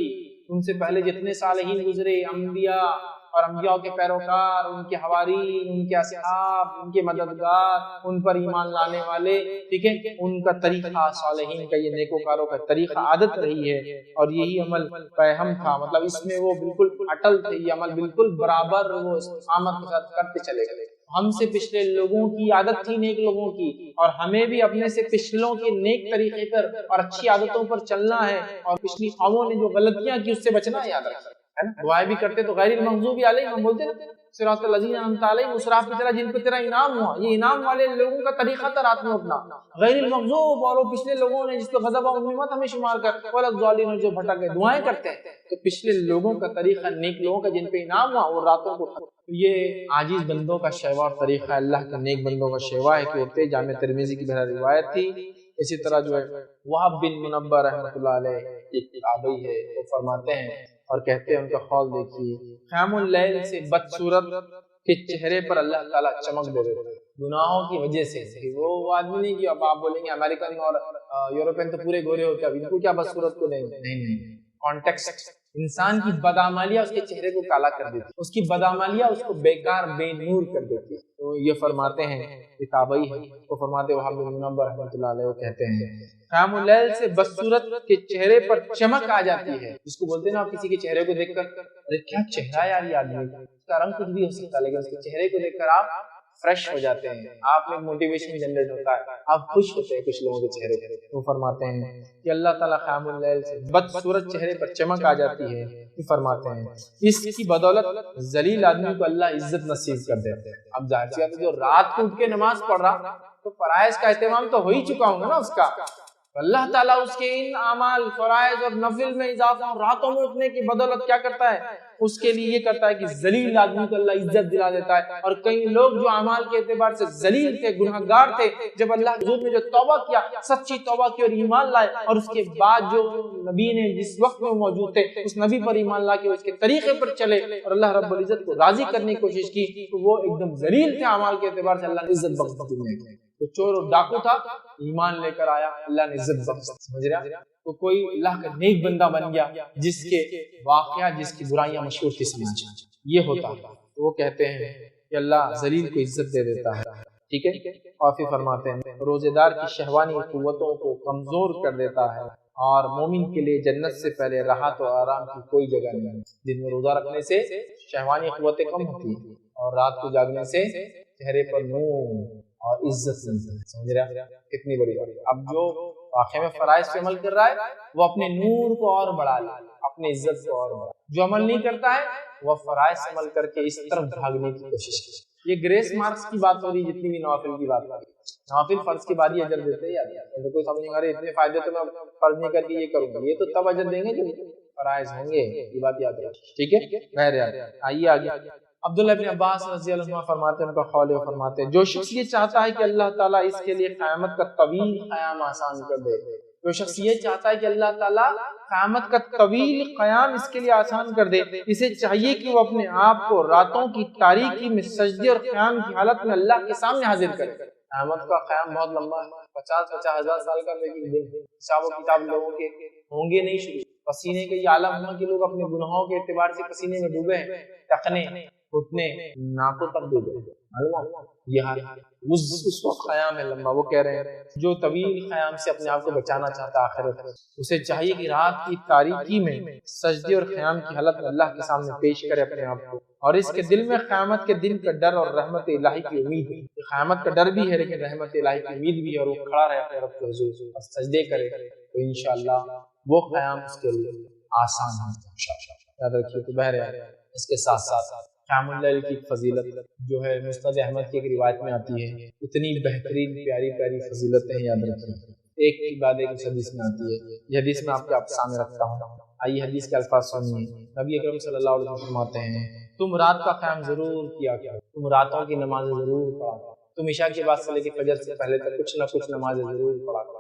تم سے پہلے جتنے صالحین گزرے، انبیاء اور انبیاء کے پیروکار، ان کے حواری، ان کے اصحاب، ان کے مددگار، ان پر ایمان لانے والے، ٹھیک ہے، ان کا طریقہ، صالحین کا یہ نیکوکاروں کا طریقہ عادت رہی ہے، اور یہی عمل فہم تھا، مطلب اس میں وہ بالکل اٹل تھے، یہ عمل بالکل برابر وہ استقامت کے ساتھ کرتے چلے گئے۔ ہم سے پچھلے لوگوں کی عادت تھی نیک لوگوں کی، اور ہمیں بھی اپنے سے پچھلوں کے نیک طریقے پر اور اچھی عادتوں پر چلنا ہے، اور پچھلی قوموں نے جو غلطیاں کی اس سے بچنا ہے، یاد رکھنا ہے نا۔ دعائیں بھی کرتے تو غیر المغضوب علیہم، ہم بولتے نا صراط الذین انعمت علیہم، اس راہ پہ چلا جن پہ تیرا انعام ہوا، یہ انعام والے لوگوں کا طریقہ تھا رات میں اٹھنا، غیر المغضوب، اور وہ پچھلے لوگوں نے جس کو غضب و مت ہمیں شمار کر، ولا الضالین جو بھٹک گئے، دعائیں کرتے ہیں، تو پچھلے لوگوں کا طریقہ، نیک لوگوں کا جن پہ انعام ہوا وہ راتوں کو، یہ عاجز بندوں کا شیوا اور طریقہ، اللہ کے نیک بندوں کا شیوا ہے کہ اٹھتے۔ جامع ترمذی کی بہر روایت تھی۔ اسی طرح جو ہے وہب بن منبہ رحمۃ اللہ علیہ ایک تابعی ہے، وہ فرماتے ہیں اور کہتے ہیں، ان کا قول دیکھیے، قیام اللیل سے بدصورت کے چہرے پر اللہ تعالیٰ چمک دے دیتے ہیں گناہوں کی وجہ سے۔ وہ آدمی نہیں کہ اب آپ بولیں گے امریکن اور یورپین تو پورے گورے ہوتے ہیں، اب ان کو کیا بدصورت کو نہیں، کانٹیکسٹ انسان کی بدعمالیاں اس کے چہرے کو کالا کر دیتی، اس کی بدعمالیاں اس کو بیکار بے نور کر دیتی۔ تو یہ فرماتے ہیں، یہ تابعی ہے، وہ فرماتے وہاب بن منبہ رحمۃ اللہ علیہ، وہ کہتے ہیں قیام اللیل سے بدصورت کے چہرے پر چمک آ جاتی ہے، جس کو بولتے ہیں نا آپ کسی کے چہرے کو دیکھ کر ارے کیا چہرہ ہے یار یہ آدمی کا، اس کا رنگ کچھ بھی ہو سکتا ہے لیکن اس کے چہرے کو دیکھ کر آپ فریش ہو جاتے ہیں، آپ میں موٹیویشن جنریٹ ہوتا ہے، آپ خوش ہوتے ہیں کچھ لوگوں کے چہرے پر۔ وہ فرماتے ہیں کہ اللہ تعالیٰ قیام اللیل سے بدصورت چہرے پر چمک آ جاتی ہے، یہ فرماتے ہیں اس کی بدولت ذلیل آدمی کو اللہ عزت نصیب کر دیتے ہیں۔ اب ظاہر سی بات ہے جو رات کو اٹھ کے نماز پڑھ رہا تو فرائض کا اہتمام تو ہو ہی چکا ہوں گا نا اس کا، اللہ تعالیٰ اس کے ان اعمال فرائض اور نفل میں اضافہ اور راتوں میں اٹھنے کی بدولت کیا کرتا ہے، اس کے لیے یہ کرتا ہے کہ ذلیل آدمی کو اللہ عزت دلا دیتا ہے۔ اور کئی لوگ جو اعمال کے اعتبار سے ذلیل تھے، گناہگار تھے، جب اللہ کے حضور میں جو توبہ کیا، سچی توبہ کی اور ایمان لائے، اور اس کے بعد جو نبی نے جس وقت میں موجود تھے اس نبی پر ایمان لا کے اس کے طریقے پر چلے اور اللہ رب العزت کو راضی کرنے کی کوشش کی، تو وہ ایک دم ذلیل تھے اعمال کے اعتبار سے، اللہ نے عزت بخش دی۔ تو چور اور ڈاکو تھا، ایمان لے کر آیا، اللہ نے عزت بخش، سمجھ رہا؟ تو کوئی اللہ کا نیک بندہ بن گیا جس کے واقعہ، جس کی برائیاں مشہور تھی سماج میں، یہ ہوتا ہے۔ تو وہ کہتے ہیں کہ اللہ ذلیل کو عزت دے دیتا ہے، ٹھیک ہے۔ اور پھر فرماتے ہیں روزے دار کی شہوانی قوتوں کو کمزور کر دیتا ہے، اور مومن کے لیے جنت سے پہلے راحت و آرام کی کوئی جگہ نہیں ہے۔ دن میں روزہ رکھنے سے شہوانی قوتیں کم ہوتی ہیں اور رات کو جاگنے سے چہرے پر نور اور عزت ملتی ہے، سمجھ رہا؟ کتنی بڑی بات۔ اب جو واقعے میں فرائض پہ عمل کر رہا ہے وہ اپنے نور کو اور بڑھا لے، اپنی عزت کو اور بڑھا، جو عمل نہیں کرتا ہے وہ فرائض سے عمل کر کے اس طرف بھاگنے کی کوشش کرے۔ یہ گریس مارکس کی بات ہو رہی ہے، جتنی بھی نوافل کی بات ہو رہی ہے، نوافل فرض کے بعد ہی اجر دیتے ہیں یار، کوئی سمجھ نہیں آ رہی اتنے فائدے تو میں فرض نہیں کر کے یہ کروں گا، یہ تو تب اجر دیں گے جب فرائض ہوں گے، یہ بات یاد رکھیں، ٹھیک ہے۔ بہرحال آئیے آگے، عبداللہ بن عباس رضی اللہ عنہ فرماتے ہیں، ان کا قول فرماتے ہیں جو شخص یہ چاہتا ہے کہ اللہ تعالیٰ اس کے لیے قیامت کا طویل قیام آسان کر دے، جو شخص یہ چاہتا ہے کہ اللہ تعالیٰ قیامت کا طویل قیام اس کے لیے آسان کر دے، اسے چاہیے کہ وہ اپنے آپ کو راتوں کی تاریکی میں سجدے اور قیام کی حالت میں اللہ کے سامنے حاضر کرے۔ قیامت کا قیام بہت لمبا ہے، 50-50 ہزار سال کا لیکن دن، حساب و کتاب لوگوں کے ہوں گے نہیں شروع، پسینے کے یہ عالم ہوا کہ لوگ اپنے گناہوں کے اعتبار سے پسینے میں ڈوبے ہیں، ٹکنے گھٹنے ناکوں تک ڈوبے، معلوم یہ حال اس وقت قیام ہے لمبا۔ وہ کہہ رہے ہیں جو طویل قیام سے اپنے آپ کو بچانا چاہتا ہے آخرت، اسے چاہیے کہ رات کی تاریکی میں سجدے اور قیام کی حالت میں اللہ کے سامنے پیش کرے اپنے آپ کو، اور اس کے دل میں قیامت کے دن کا ڈر اور رحمت الہی کی امید ہے۔ قیامت کا ڈر بھی ہے لیکن رحمت الہی کی امید بھی ہے، اور وہ کھڑا رہے اپنے رب کے حضور اور سجدے کرے، تو انشاءاللہ وہ قیام اس کے لیے آسان ہے، یاد رکھیے۔ تو بہرحال اس کے ساتھ ساتھ قیام اللیل کی فضیلت جو ہے مسند احمد کی ایک روایت میں آتی ہے، اتنی بہترین پیاری پیاری فضیلتیں ہیں، یاد رکھیں۔ ایک کی بعد ایک حدیث میں آتی ہے، یہ حدیث میں آپ کے سامنے رکھتا ہوں، آئیے حدیث کے الفاظ سنیے۔ نبی اکرم صلی اللہ علیہ وسلم فرماتے ہیں تم رات کا قیام ضرور کیا کرو، تم راتوں کی نمازیں ضرور پڑھا کرو، تم عشاء کے بعد سے لے کے فجر سے پہلے تک کچھ نہ کچھ نمازیں ضرور پڑھا کرو،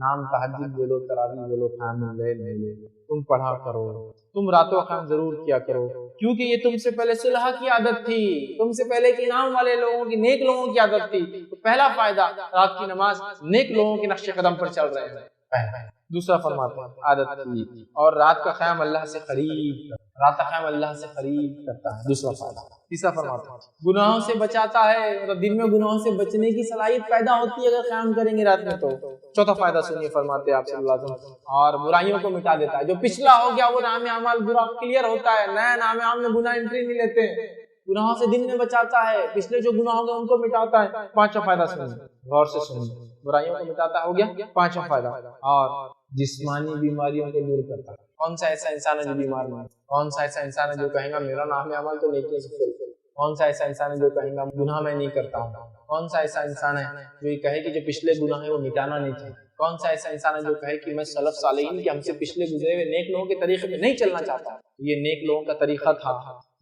نام تہجد بولو، تراویح بولو، قیام اللیل بولو، تم پڑھا کرو، تم راتوں کا قیام ضرور کیا کرو، کیونکہ یہ تم سے پہلے صلح کی عادت تھی، تم سے پہلے کے انعام والے لوگوں کی، نیک لوگوں کی عادت تھی۔ تو پہلا فائدہ رات کی نماز، نیک لوگوں کے نقش قدم پر چل رہے ہیں، پہلا۔ دوسرا فرماتے ہیں عادت تھی، اور رات کا قیام اللہ سے قریب، رات کا قیام اللہ سے قریب کرتا ہے، دوسرا فائدہ۔ تیسرا فرماتے ہیں گناہوں سے بچاتا ہے، مطلب دن میں گناہوں سے بچنے کی صلاحیت پیدا ہوتی ہے اگر قیام کریں گے رات میں تو۔ چوتھا فائدہ سنیے، فرماتے ہیں آپ صلی اللہ علیہ وسلم، اور برائیوں کو مٹا دیتا ہے، جو پچھلا ہو گیا وہ نام اعمال برا کلیئر ہوتا ہے، نیا نام اعمال میں گناہ انٹری نہیں لیتے ہیں، گناہوں سے دن میں بچاتا ہے، پچھلے جو گناہ ہو گئے ان کو مٹاتا ہے۔ پانچواں فائدہ سنیے، غور سے سنیے، برائیوں کو مٹاتا ہو گیا پانچواں فائدہ، اور جسمانی بیماریوں کو دور کرتا ہے۔ کون سا ایسا انسان ہے جو بیمار نہیں؟ کون سا ایسا انسان ہے جو کہے گا میرا نام عمل تو نیکی سے فل؟ کون سا ایسا انسان ہے جو کہے گا گناہ میں نہیں کرتا ہوں؟ کون سا ایسا انسان ہے جو یہ کہے کہ جو پچھلے گناہ ہے وہ مٹانا نہیں تھا؟ کون سا ایسا انسان ہے جو کہے کہ میں سلف صالحین کے ہم سے پچھلے گزرے ہوئے نیک لوگوں کے طریقے پہ نہیں چلنا چاہتا؟ یہ نیک لوگوں کا طریقہ تھا،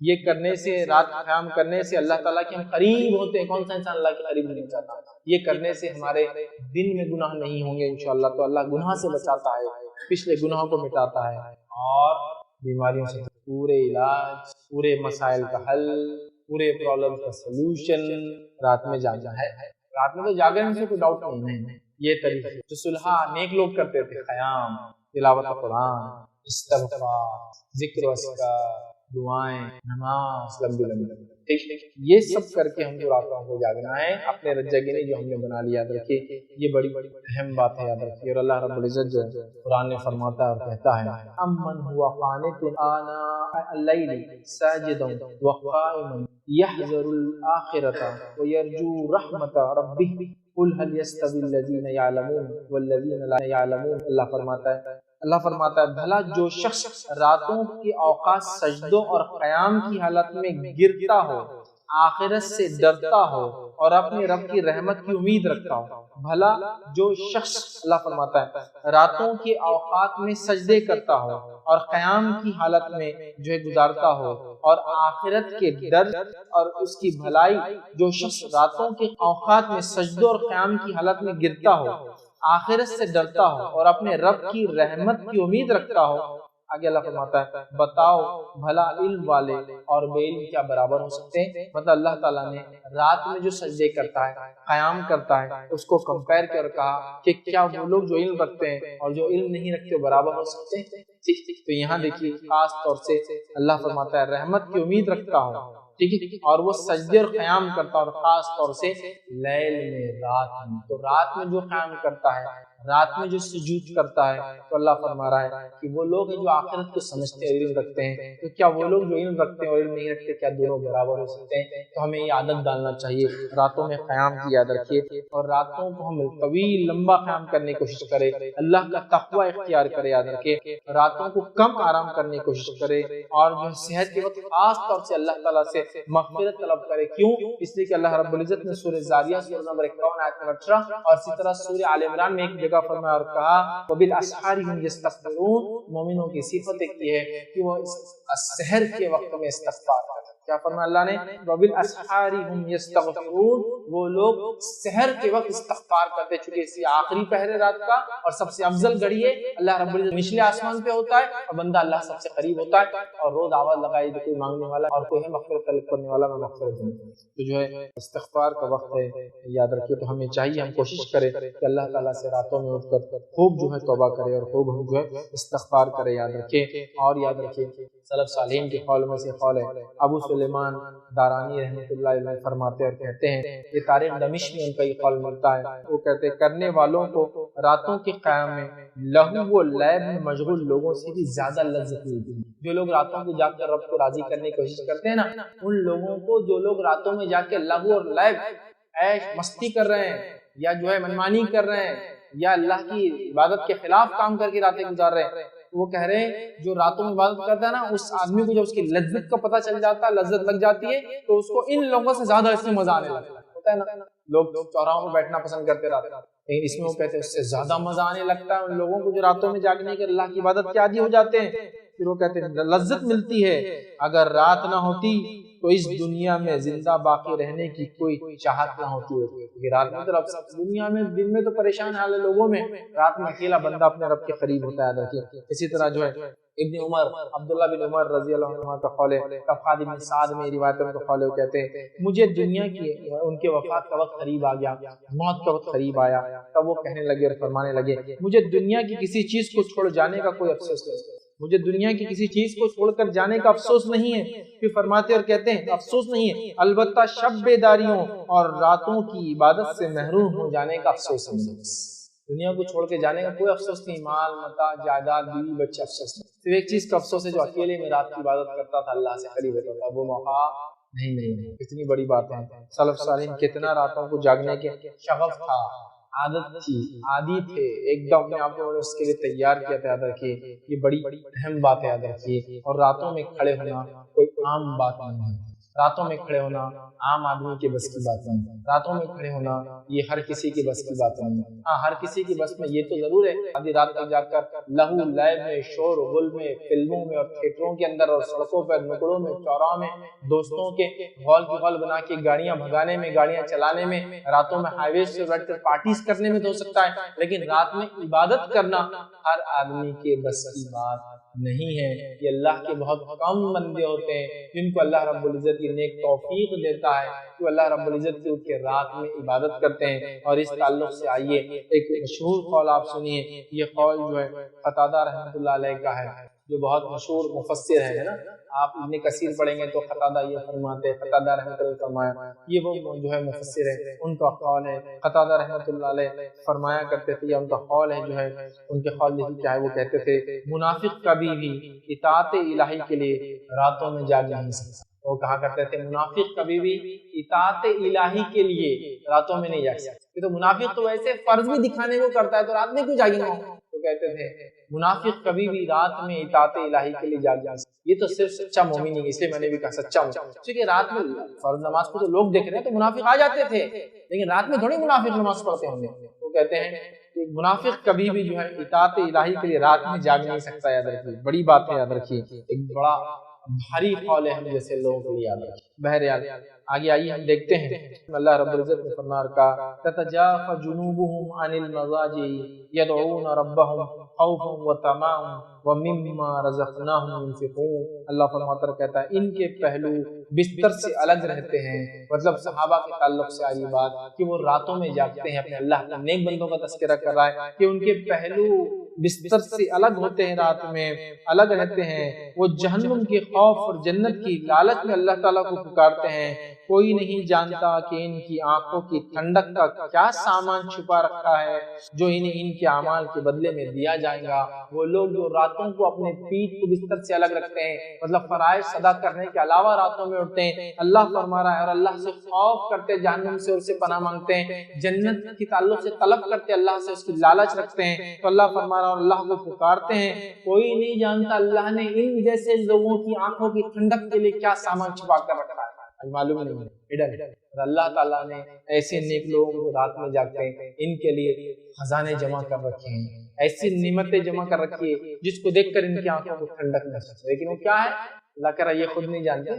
یہ کرنے سے، رات کا قیام کرنے سے اللہ تعالیٰ کے ہم قریب ہوتے ہیں۔ کون سا انسان اللہ کے قریب نہیں چاہتا؟ یہ کرنے سے ہمارے دن میں گناہ نہیں ہوں گے انشاءاللہ، تو اللہ گناہ سے بچاتا ہے، پچھلے گناہوں کو مٹاتا ہے، اور بیماریوں سے پورے علاج، پورے مسائل کا حل، پورے پرابلم کا سلوشن رات میں جاگنا ہے۔ رات میں تو جاگنے سے کوئی ڈاؤٹ نہیں ہے۔ یہ طریقہ جو صلح نیک لوگ کرتے تھے، قیام، تلاوت قرآن، استغفار, ذکر و اذکار, دعائیں, نماز لمبی لمبی. ٹھیک, یہ سب کر کے ہم کو راتوں کو جاگنا ہے. اپنے رجگنی جو ہم نے بنا لیا, یاد رکھیے یہ بڑی اہم بات ہے, یاد رکھیے. اور اللہ رب العزت جو ہے قرآن میں فرماتا ہے اور کہتا ہے امن ہوا قانت آناء اللیل ساجدا وقائما یحذر الآخرۃ ویرجو رحمت ربہ قل هل يستوی الذین یعلمون والذین لا یعلمون. اللہ فرماتا ہے بھلا جو شخص راتوں کے اوقات سجدوں اور قیام کی حالت میں گرتا ہو, آخرت سے ڈرتا ہو اور اپنے رب کی رحمت کی امید رکھتا ہو, بھلا جو شخص, اللہ فرماتا ہے, راتوں کے اوقات میں سجدے کرتا ہو اور قیام کی حالت میں جو ہے گزارتا ہو اور آخرت کے ڈر اور اس کی بھلائی, جو شخص راتوں کے اوقات میں سجدوں اور قیام کی حالت میں گرتا ہو, آخرت سے ڈرتا ہو اور اپنے رب کی رحمت کی امید رکھتا ہو. آگے اللہ فرماتا ہے بتاؤ بھلا علم والے اور بے علم کیا برابر ہو سکتے ہیں. مطلب اللہ تعالیٰ نے رات میں جو سجدے کرتا ہے, قیام کرتا ہے, اس کو کمپیر کر کہا کہ کیا وہ لوگ جو علم رکھتے ہیں اور جو علم نہیں رکھتے برابر ہو سکتے ہیں. تو یہاں دیکھیے خاص طور سے اللہ فرماتا ہے رحمت کی امید رکھتا ہوں, ٹھیک ہے, اور وہ سجدے اور قیام کرتا ہے, اور خاص طور سے لیل میں, رات میں. تو رات میں جو قیام کرتا ہے, رات میں جو سجود کرتا ہے, تو اللہ فرما رہا ہے کہ وہ لوگ ہیں جو آخرت کو سمجھتے ہیں, علم رکھتے ہیں. تو کیا وہ لوگ جو علم رکھتے ہیں اور علم نہیں رکھتے, کیا دونوں برابر ہو سکتے ہیں؟ تو ہمیں یہ عادت ڈالنا چاہیے راتوں میں قیام کی, یاد رکھیے. اور راتوں کو ہم طویل لمبا قیام کرنے کی کوشش کریں, اللہ کا تقوی اختیار کرے, یاد رکھیے. راتوں کو کم آرام کرنے کی کوشش کرے, اور جو صحت کے وقت خاص طور سے اللہ تعالیٰ سے مغفرت طلب کرے. کیوں؟ اس لیے کہ اللہ رب العزت نے سورہ زاریات سورہ نمبر 51 آیت نمبر 18 اور اسی طرح سورہ آل عمران میں ایک جگہ فرمایا اور کہا وبالاسحار هم یستغفرون. مومنوں کی صفت ایک یہ ہے کہ وہ سحر کے وقت میں استغفار کرتے ہیں. کیا فرمایا اللہ نے؟ وبالاسحار هم یستغفرون. وہ لوگ سحر کے وقت استغفار کرتے, چونکہ اس آخری پہرے رات کا اور سب سے افضل گھڑی ہے. اللہ رب العزت نچلے آسمان پہ ہوتا ہے اور بندہ اللہ سب سے قریب ہوتا ہے, اور روز آواز لگائی جو کوئی مانگنے والا اور کوئی ہے مغفرت طلب کرنے والا, میں مغفرت دوں. تو جو ہے استغفار کا وقت ہے, یاد رکھیے. تو ہمیں چاہیے ہم کوشش کریں کہ اللہ تعالیٰ سے راتوں میں اٹھ کر خوب جو ہے توبہ کرے اور خوب ہم جو ہے استغفار کرے, یاد رکھیں. اور یاد رکھیں سلف صالحین کے قول میں سے قول ہے, ابو سلیمان دارانی رحمۃ اللہ علیہ فرماتے اور کہتے ہیں, یہ تاریخ دمشق میں ان کا یہ قول ملتا ہے. وہ کہتے ہیں کرنے والوں کو راتوں کے قیام میں لہو و لعب میں مشغول لوگوں سے بھی زیادہ لذت ملتی ہے. جو لوگ راتوں کو جاگ کر رب کو راضی کرنے کی کوشش کرتے ہیں نا, ان لوگوں کو جو لوگ راتوں میں جا کے لہو اور لعب, عیش مستی کر رہے ہیں, یا جو ہے منمانی کر رہے ہیں, یا اللہ کی عبادت کے خلاف کام کر کے راتیں گزار رہے ہیں, وہ کہہ رہے ہیں جو راتوں میں عبادت کرتا ہے نا, اس آدمی کو جب اس کی لذت کا پتہ چل جاتا ہے, لذت لگ جاتی ہے, تو اس کو ان لوگوں سے زیادہ اس میں مزہ آنے لگتا ہے. ہوتا ہے نا, لوگ چوراہوں میں بیٹھنا پسند کرتے رہتے ہیں, لیکن اس میں وہ کہتے ہیں اس سے زیادہ مزہ آنے لگتا ہے ان لوگوں کو جو راتوں میں جاگنے کے اللہ کی عبادت کے عادی ہو جاتے ہیں. پھر وہ کہتے ہیں لذت ملتی ہے, اگر رات نہ ہوتی تو اس دنیا میں زندہ باقی رہنے کی کوئی چاہت نہ ہوتی ہے. کیونکہ رات میں تو رب دنیا میں, دن میں تو پریشان حال ہے لوگوں میں, رات میں اکیلا بندہ اپنے رب کے قریب ہوتا ہے. دیکھیے اسی طرح جو ہے ابن عمر, عبداللہ بن عمر رضی اللہ عنہ کا قول ہے, طبقات ابن سعد میں روایتوں کا قول ہے, وہ کہتے ہیں مجھے دنیا کی, ان کے وفات کا وقت قریب آ گیا, موت کا وقت قریب آیا, تب وہ کہنے لگے اور فرمانے لگے مجھے دنیا کی کسی چیز کو چھوڑ جانے کا کوئی افسوس نہیں, مجھے دنیا کی کسی چیز کو چھوڑ کر جانے کا افسوس نہیں ہے. پھر فرماتے اور کہتے ہیں افسوس نہیں ہے, البتہ شب بیداریوں اور راتوں کی عبادت سے محروم ہو جانے کا افسوس ہے. دنیا کو چھوڑ کے جانے کا کوئی افسوس نہیں, مال متا جائیداد بیوی بچے افسوس نہیں. صرف ایک چیز کا افسوس ہے, جو اکیلے میں رات کی عبادت کرتا تھا, اللہ سے قریب ہوتا تھا, وہ موقع نہیں. کتنی بڑی بات ہے. سلف صالحین کتنا راتوں کو جاگنے کے شغف تھا, عادت تھی, عادی تھے, ایک دم اپنے آپ کو اس کے لیے تیار کیا تھا. یاد رکھیے یہ بڑی اہم بات ہے, یاد رکھیے. اور راتوں میں کھڑے ہونا کوئی عام بات نہیں ہے, راتوں میں کھڑے ہونا عام آدمی کے بس کی بات نہیں, راتوں میں کھڑے ہونا یہ ہر کسی کے بس کی بات نہیں. ہاں ہر کسی کی بس میں یہ تو ضرور ہے آدھی رات تک جا کر لہو لعب میں, شور غل میں, فلموں میں اور تھیٹروں کے اندر اور سڑکوں پر, نکڑوں میں, چوراہوں میں, دوستوں کے غول کی غول بنا کے گاڑیاں بھگانے میں, گاڑیاں چلانے میں, راتوں میں ہائی وے سے بیٹھ کر پارٹیز کرنے میں تو ہو سکتا ہے, لیکن رات میں عبادت کرنا ہر آدمی کے بس کی بات نہیں ہے. یہ اللہ کے بہت کم بندے ہوتے ہیں جن کو اللہ رب العزت کی نیک توفیق دیتا ہے کہ اللہ رب العزت کی اٹھ کے رات میں عبادت کرتے ہیں. اور اس تعلق سے آئیے ایک مشہور قول آپ سنیے. یہ قول جو ہے قتادہ رحمۃ اللہ علیہ کا ہے, جو بہت مشہور مفسر ہے نا، آپ ابن کثیر پڑھیں گے تو قتادہ یہ فرماتے ہیں، قتادہ رحمۃ اللہ فرمایا، یہ وہ جو ہے مفسر ہے، ان کا قول ہے، قتادہ رحمۃ اللہ علیہ فرمایا کرتے تھے، یا ان کا قول ہے جو ہے، ان کے قول نہیں کیا ہے، وہ کہتے تھے منافق کبھی بھی اطاعت الہی کے لیے راتوں میں جاگ نہیں سکتا۔ وہ کہا کرتے تھے منافق کبھی بھی اطاعت الہی کے لیے راتوں میں نہیں جاگ سکتا، تو منافق تو ویسے فرض بھی دکھانے کو کرتا ہے تو رات میں کیوں جاگیں گے؟ تو کہتے تھے منافق کبھی بھی رات میں اطاعت الہی کے لیے جاگ سکتا، یہ تو صرف سچا مومن ہی، اس لیے میں نے بھی کہا سچا مومن، کیونکہ رات میں فرض نماز کو تو لوگ دیکھ رہے ہیں تو منافق آ جاتے تھے، لیکن رات میں تھوڑی منافق نماز پڑھتے ہوں گے۔ وہ کہتے ہیں کہ منافق کبھی بھی جو ہے اطاعت الہی کے لیے رات میں جاگ نہیں سکتا، یاد رکھیے، بڑی بات ہے، یاد رکھیے، ایک بڑا بھاری قول ہے ہم جیسے لوگوں کے لیے، یاد رکھیے۔ بہرحال آگے آئیے ہم دیکھتے ہیں اللہ رب العزت نے فرمایا کا تتجافى جنوبهم عن المضاجع يدعون ربهم خوفا وطمعا ومما رزقناهم ينفقون۔ اللہ فرماتا کہتا ہے ان کے پہلو بستر سے الگ رہتے ہیں، مطلب صحابہ کے تعلق سے آئی بات کہ وہ راتوں میں جاگتے ہیں، اپنے اللہ کے نیک بندوں کا تذکرہ کر رہا ہے کہ ان کے پہلو بستر سے الگ ہوتے ہیں، رات میں الگ رہتے ہیں، وہ جہنم کے خوف اور جنت کی لالچ میں اللہ تعالیٰ کو پکارتے ہیں۔ کوئی نہیں جانتا کہ ان کی آنکھوں کی ٹھنڈک کا کیا سامان چھپا رکھا ہے جو انہیں ان کے اعمال کے بدلے میں دیا جائے گا۔ وہ لوگ جو راتوں کو اپنے پیٹھ کو بستر سے الگ رکھتے ہیں، مطلب فرائض ادا کرنے کے علاوہ راتوں میں اٹھتے ہیں، اللہ فرما رہا ہے، اور اللہ سے خوف کرتے، جہنم سے اس سے پناہ مانگتے ہیں، جنت کی تعلق سے طلب کرتے، اللہ سے اس کی لالچ رکھتے ہیں، تو اللہ فرما رہا ہے اور اللہ کو پکارتے ہیں۔ کوئی نہیں جانتا اللہ نے ان جیسے لوگوں کی آنکھوں کی ٹھنڈک کے لیے کیا سامان چھپا کر رکھا ہے، معلوم نہیں ہے۔ اللہ تعالیٰ نے ایسے نیک لوگوں کو رات میں جاگتے ہیں، ان کے لیے خزانے جمع کر رکھے ہیں، ایسی نعمتیں جمع کر رکھی ہے جس کو دیکھ کر ان کی آنکھوں کو ٹھنڈک محسوس، لیکن وہ کیا ہے اللہ کہہ رہا ہے یہ خود نہیں جانتے،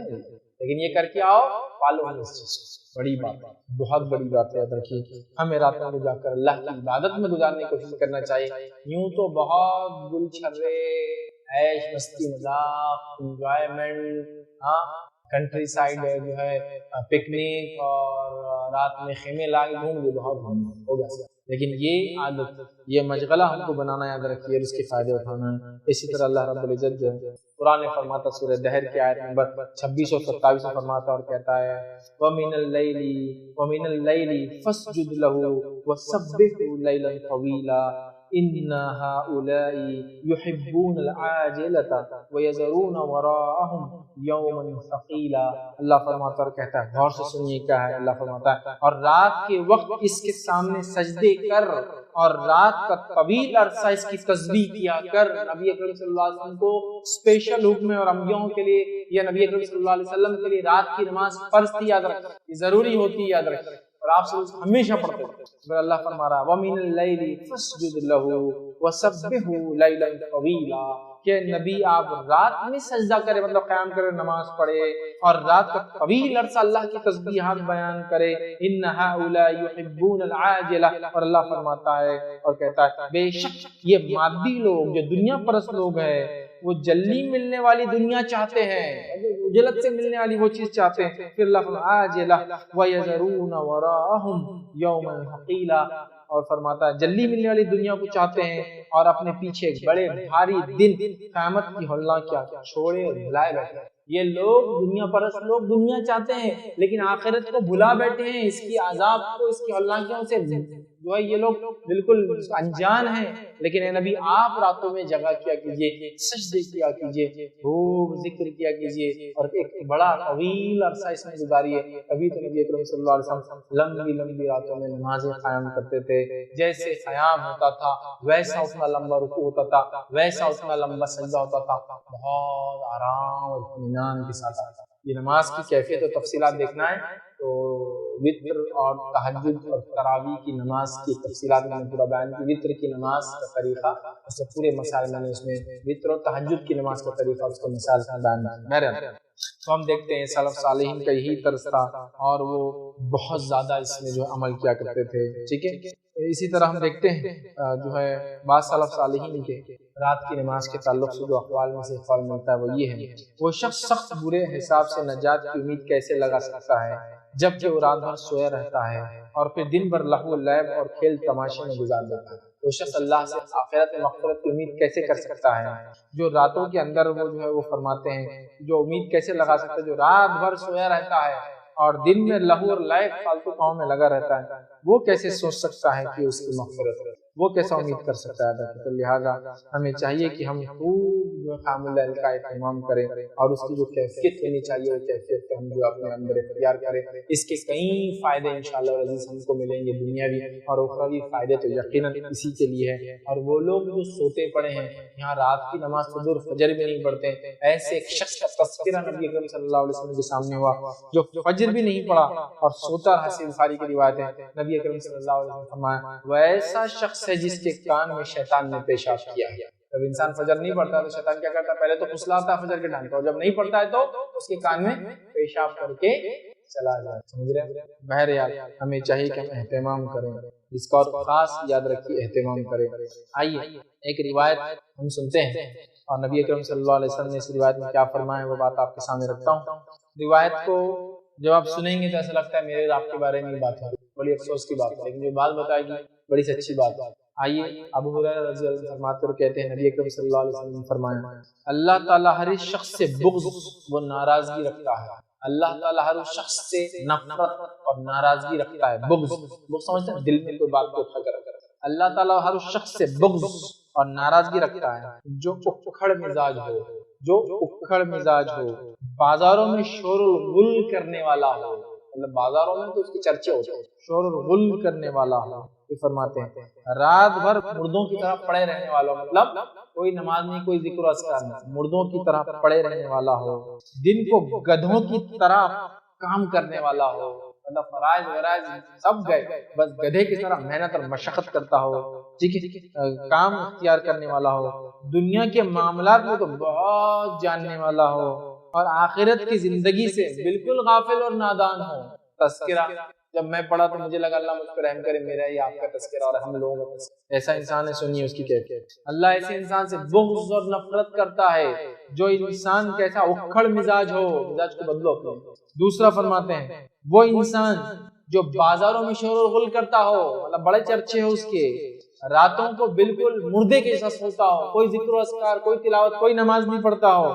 لیکن یہ کر کے آؤ پالو ہم اس چیز کو۔ بڑی بات ہے، بہت بڑی بات ہے، یاد رکھیے ہمیں راتوں کو جا کر اللہ کی عبادت میں گزارنے کی کوشش کرنا چاہیے۔ یوں تو بہت گل چھرے، عیش مستی مذاق، انجوائمنٹ، کنٹری سائڈ جو ہے پکنک اور رات میں خیمے لاگے گھوم کے بہت ہو گیا، لیکن یہ عادت، یہ مشغلہ ہم کو بنانا، یاد رکھیے، اس کے فائدے اٹھانا ہے۔ اسی طرح اللہ رب العزت جو ہے قرآن میں فرماتا، سورہ دہر کی آیت نمبر 26 اور 27 میں فرماتا اور کہتا ہے وَمِنَ اللَّيْلِ فَاسْجُدْ لَهُ وَسَبِّحْهُ لَيْلًا طَوِيلًا إِنَّ هَؤُلَاءِ يُحِبُّونَ الْعَاجِلَةَ وَيَذَرُونَ وَرَاءَهُمْ يَوْمًا ثَقِيلًا۔ اللہ فرماتا اور کہتا ہے، غور سے سنیے کیا ہے، اللہ فرماتا ہے اور رات کے وقت اس کے سامنے سجدے کر اور رات کا طویل عرصہ اس کی تسبیح کیا کر۔ نبی اکرم صلی اللہ علیہ وسلم کو اسپیشل حکم ہے، اور انبیاء کے لیے یا نبی اکرم صلی اللہ علیہ وسلم کے لیے رات کی نماز فرض تھی، یاد رکھ، یہ ضروری ہوتی ہے، یاد رکھ، اور آپ سے ہمیشہ پڑھتے تھے۔ اللہ فرما رہا ہے وَمِنَ اللَّيْلِ فَاسْجُدْ لَهُ وَسَبِّحْهُ لَيْلًا طَوِيلًا، کہ نبی آپ رات میں سجدہ کرے، مطلب قیام کرے، نماز پڑھے، اور رات کا طویل عرصہ اللہ کی تسبیحات بیان کرے۔ إِنَّ هَؤُلَاءِ يُحِبُّونَ الْعَاجِلَةَ، اور اللہ فرماتا ہے اور کہتا ہے بے شک یہ مادی لوگ جو دنیا پرست لوگ ہیں، وہ جلدی ملنے والی دنیا چاہتے ہیں، عجلت سے ملنے والی وہ چیز چاہتے ہیں۔ پھر اللہ فرماتا ہے عاجلہ وَيَذَرُونَ وَرَاءَهُمْ يَوْمًا ثَقِيلًا، اور فرماتا ہے جلدی ملنے والی دنیا کو چاہتے ہیں اور اپنے پیچھے بڑے بھاری دن قیامت کی ہولنا کیا چھوڑے اور بھلائے بیٹھے۔ یہ لوگ دنیا پرست لوگ دنیا چاہتے ہیں لیکن آخرت کو بھلا بیٹھے ہیں، اس کی عذاب کو، اس کی ہولناکیوں سے جو ہے یہ لوگ بالکل انجان ہیں۔ لیکن اے نبی آپ راتوں میں جگہ کیا کیجئے، سجدے کیا کیجئے، خوب ذکر کیا کیجئے، اور ایک بڑا طویل عرصہ اس میں گزاریے۔ ابھی تو نبی اکرم صلی اللہ علیہ وسلم لمبی لمبی راتوں میں نمازیں قائم کرتے تھے، جیسے قیام ہوتا تھا ویسا اتنا لمبا رکوع ہوتا تھا، ویسا اتنا لمبا سجدہ ہوتا تھا، بہت آرام اور اطمینان کے ساتھ آتا۔ یہ نماز کی کیفیت اور تفصیلات دیکھنا ہے تو وتر اور تہجد اور تراویح کی نماز کی تفصیلات میں نے پورا بیان کی۔ وتر کی نماز کا طریقہ، اس سے پورے مسائل میں نے اس میں وتر اور تہجد کی نماز کا طریقہ اس کو مثال سے بیان کیا۔ تو ہم دیکھتے ہیں سلف صالحین کا یہی طرز تھا اور وہ بہت زیادہ اس میں جو عمل کیا کرتے تھے، ٹھیک ہے۔ اسی طرح ہم دیکھتے ہیں جو ہے بعض سلف صالحین کے رات کی نماز کے تعلق سے جو اقوال میں سے اقوال ملتا ہے وہ یہ ہے، وہ شخص سخت برے حساب سے نجات کی امید کیسے لگا سکتا ہے جبکہ وہ رات بھر سویا رہتا ہے اور پھر دن بھر لہو و لعب اور کھیل تماشے میں گزار دیتا ہے، وہ شخص اللہ سے آخرت میں مغفرت کی امید کیسے کر سکتا ہے؟ جو راتوں کے اندر وہ جو ہے وہ فرماتے ہیں جو امید کیسے لگا سکتا ہے، جو رات بھر سویا رہتا ہے اور دن میں لہو اور لعب فالتو کاموں میں لگا رہتا ہے، وہ کیسے سوچ سکتا ہے کہ اس کی مغفرت، وہ کیسا امید کر سکتا ہے؟ تو لہٰذا ہمیں چاہیے کہ ہم خوب جو قیام اللیل کا اہتمام کریں اور اس کی جو کیفیت ہونی چاہیے وہ کیفیت ہم جو اپنے اندر اختیار کریں۔ اس کے کئی فائدے انشاءاللہ عزیز ہم کو ملیں گے، دنیاوی اور اخروی فائدے تو یقیناً اسی کے لیے ہے۔ اور وہ لوگ جو سوتے پڑے ہیں، یہاں رات کی نماز فجر فجر بھی نہیں پڑھتے، ایسے ایک شخص کا تذکرہ نبی اکرم صلی اللہ علیہ وسلم کے سامنے ہوا جو فجر بھی نہیں پڑھا اور سوتا رہا۔ صحیح بخاری کی روایت ہے، نبی اکرم صلی اللہ علیہ وسلم فرمایا وہ ایسا شخص ہے جس کے کان میں شیطان نے پیشاب کیا ہے۔ جب انسان فجر نہیں پڑھتا تو شیطان کیا کرتا ہے؟ پہلے تو پھسلاتا ہے فجر کے ٹائم، اور جب نہیں پڑھتا ہے تو اس کے کان میں پیشاب کر کے چلا جائے۔ سمجھ رہے ہیں؟ بہرحال ہمیں چاہیے کہ ہم اہتمام کریں، اس کا اور خاص یاد رکھیے اہتمام کریں۔ آئیے ایک روایت ہم سنتے ہیں اور نبی اکرم صلی اللہ علیہ وسلم نے اس روایت میں کیا فرمایا وہ بات آپ کے سامنے رکھتا ہوں۔ روایت کو جب آپ سنیں گے تو ایسا لگتا ہے میرے اور آپ کے بارے میں بات ہے، بڑی افسوس کی بات ہے، لیکن جو بات بتائے گی بڑی سچی بات ہے۔ آئیے ابو ہریرہ رضی اللہ عنہ فرماتے ہوئے کہتے ہیں نبی اکرم صلی اللہ علیہ وسلم نے فرمایا اللہ تعالیٰ ہر شخص سے بغض و ناراضگی رکھتا ہے، اللہ تعالیٰ ہر شخص سے نفرت اور ناراضگی رکھتا ہے۔ بغض سمجھتے ہیں دل میں کوئی بات کو اٹھا کر، اللہ تعالیٰ ہر شخص سے بغض اور ناراضگی رکھتا ہے جو اکھڑ مزاج ہو، جو اکھڑ مزاج ہو، بازاروں میں شور و غل کرنے والا ہو، مطلب بازاروں میں تو اس کے چرچے ہوتے ہیں، شور و غل کرنے والا ہو۔ یہ فرماتے ہیں رات بھر مردوں کی طرح پڑے رہنے والا ہو، مطلب کوئی نماز نہیں، کوئی ذکر و اذکار نہیں، مردوں کی طرح پڑے رہنے والا ہو، دن کو گدھوں کی طرح کام کرنے والا ہو، مطلب فرائض ورائض سب گئے، بس گدھے کی طرح محنت اور مشقت کرتا ہو، ٹھیک ہے، کام اختیار کرنے والا ہو، دنیا کے معاملات میں تو بہت جاننے والا ہو اور آخرت کی زندگی سے بالکل غافل اور نادان ہو۔ تذکرہ جب میں پڑھا تو مجھے لگا اللہ مجھ پر رحم کرے، میرا ہی آپ کا تذکرہ اور ہم لوگوں کا تذکرہ۔ ایسا انسان ہے، سنیے اس کی کیفیت۔ اللہ ایسے انسان سے بغض اور نفرت کرتا ہے جو انسان کیسا اکھڑ مزاج ہو، مزاج کو بدلو اپنے۔ دوسرا فرماتے ہیں وہ انسان جو بازاروں میں شور و غل کرتا ہو، مطلب بڑے چرچے ہو اس کے، راتوں کو بالکل مردے کے جیسا سوتا ہو، کوئی ذکر و اذکار، کوئی تلاوت، کوئی نماز نہیں پڑھتا ہو،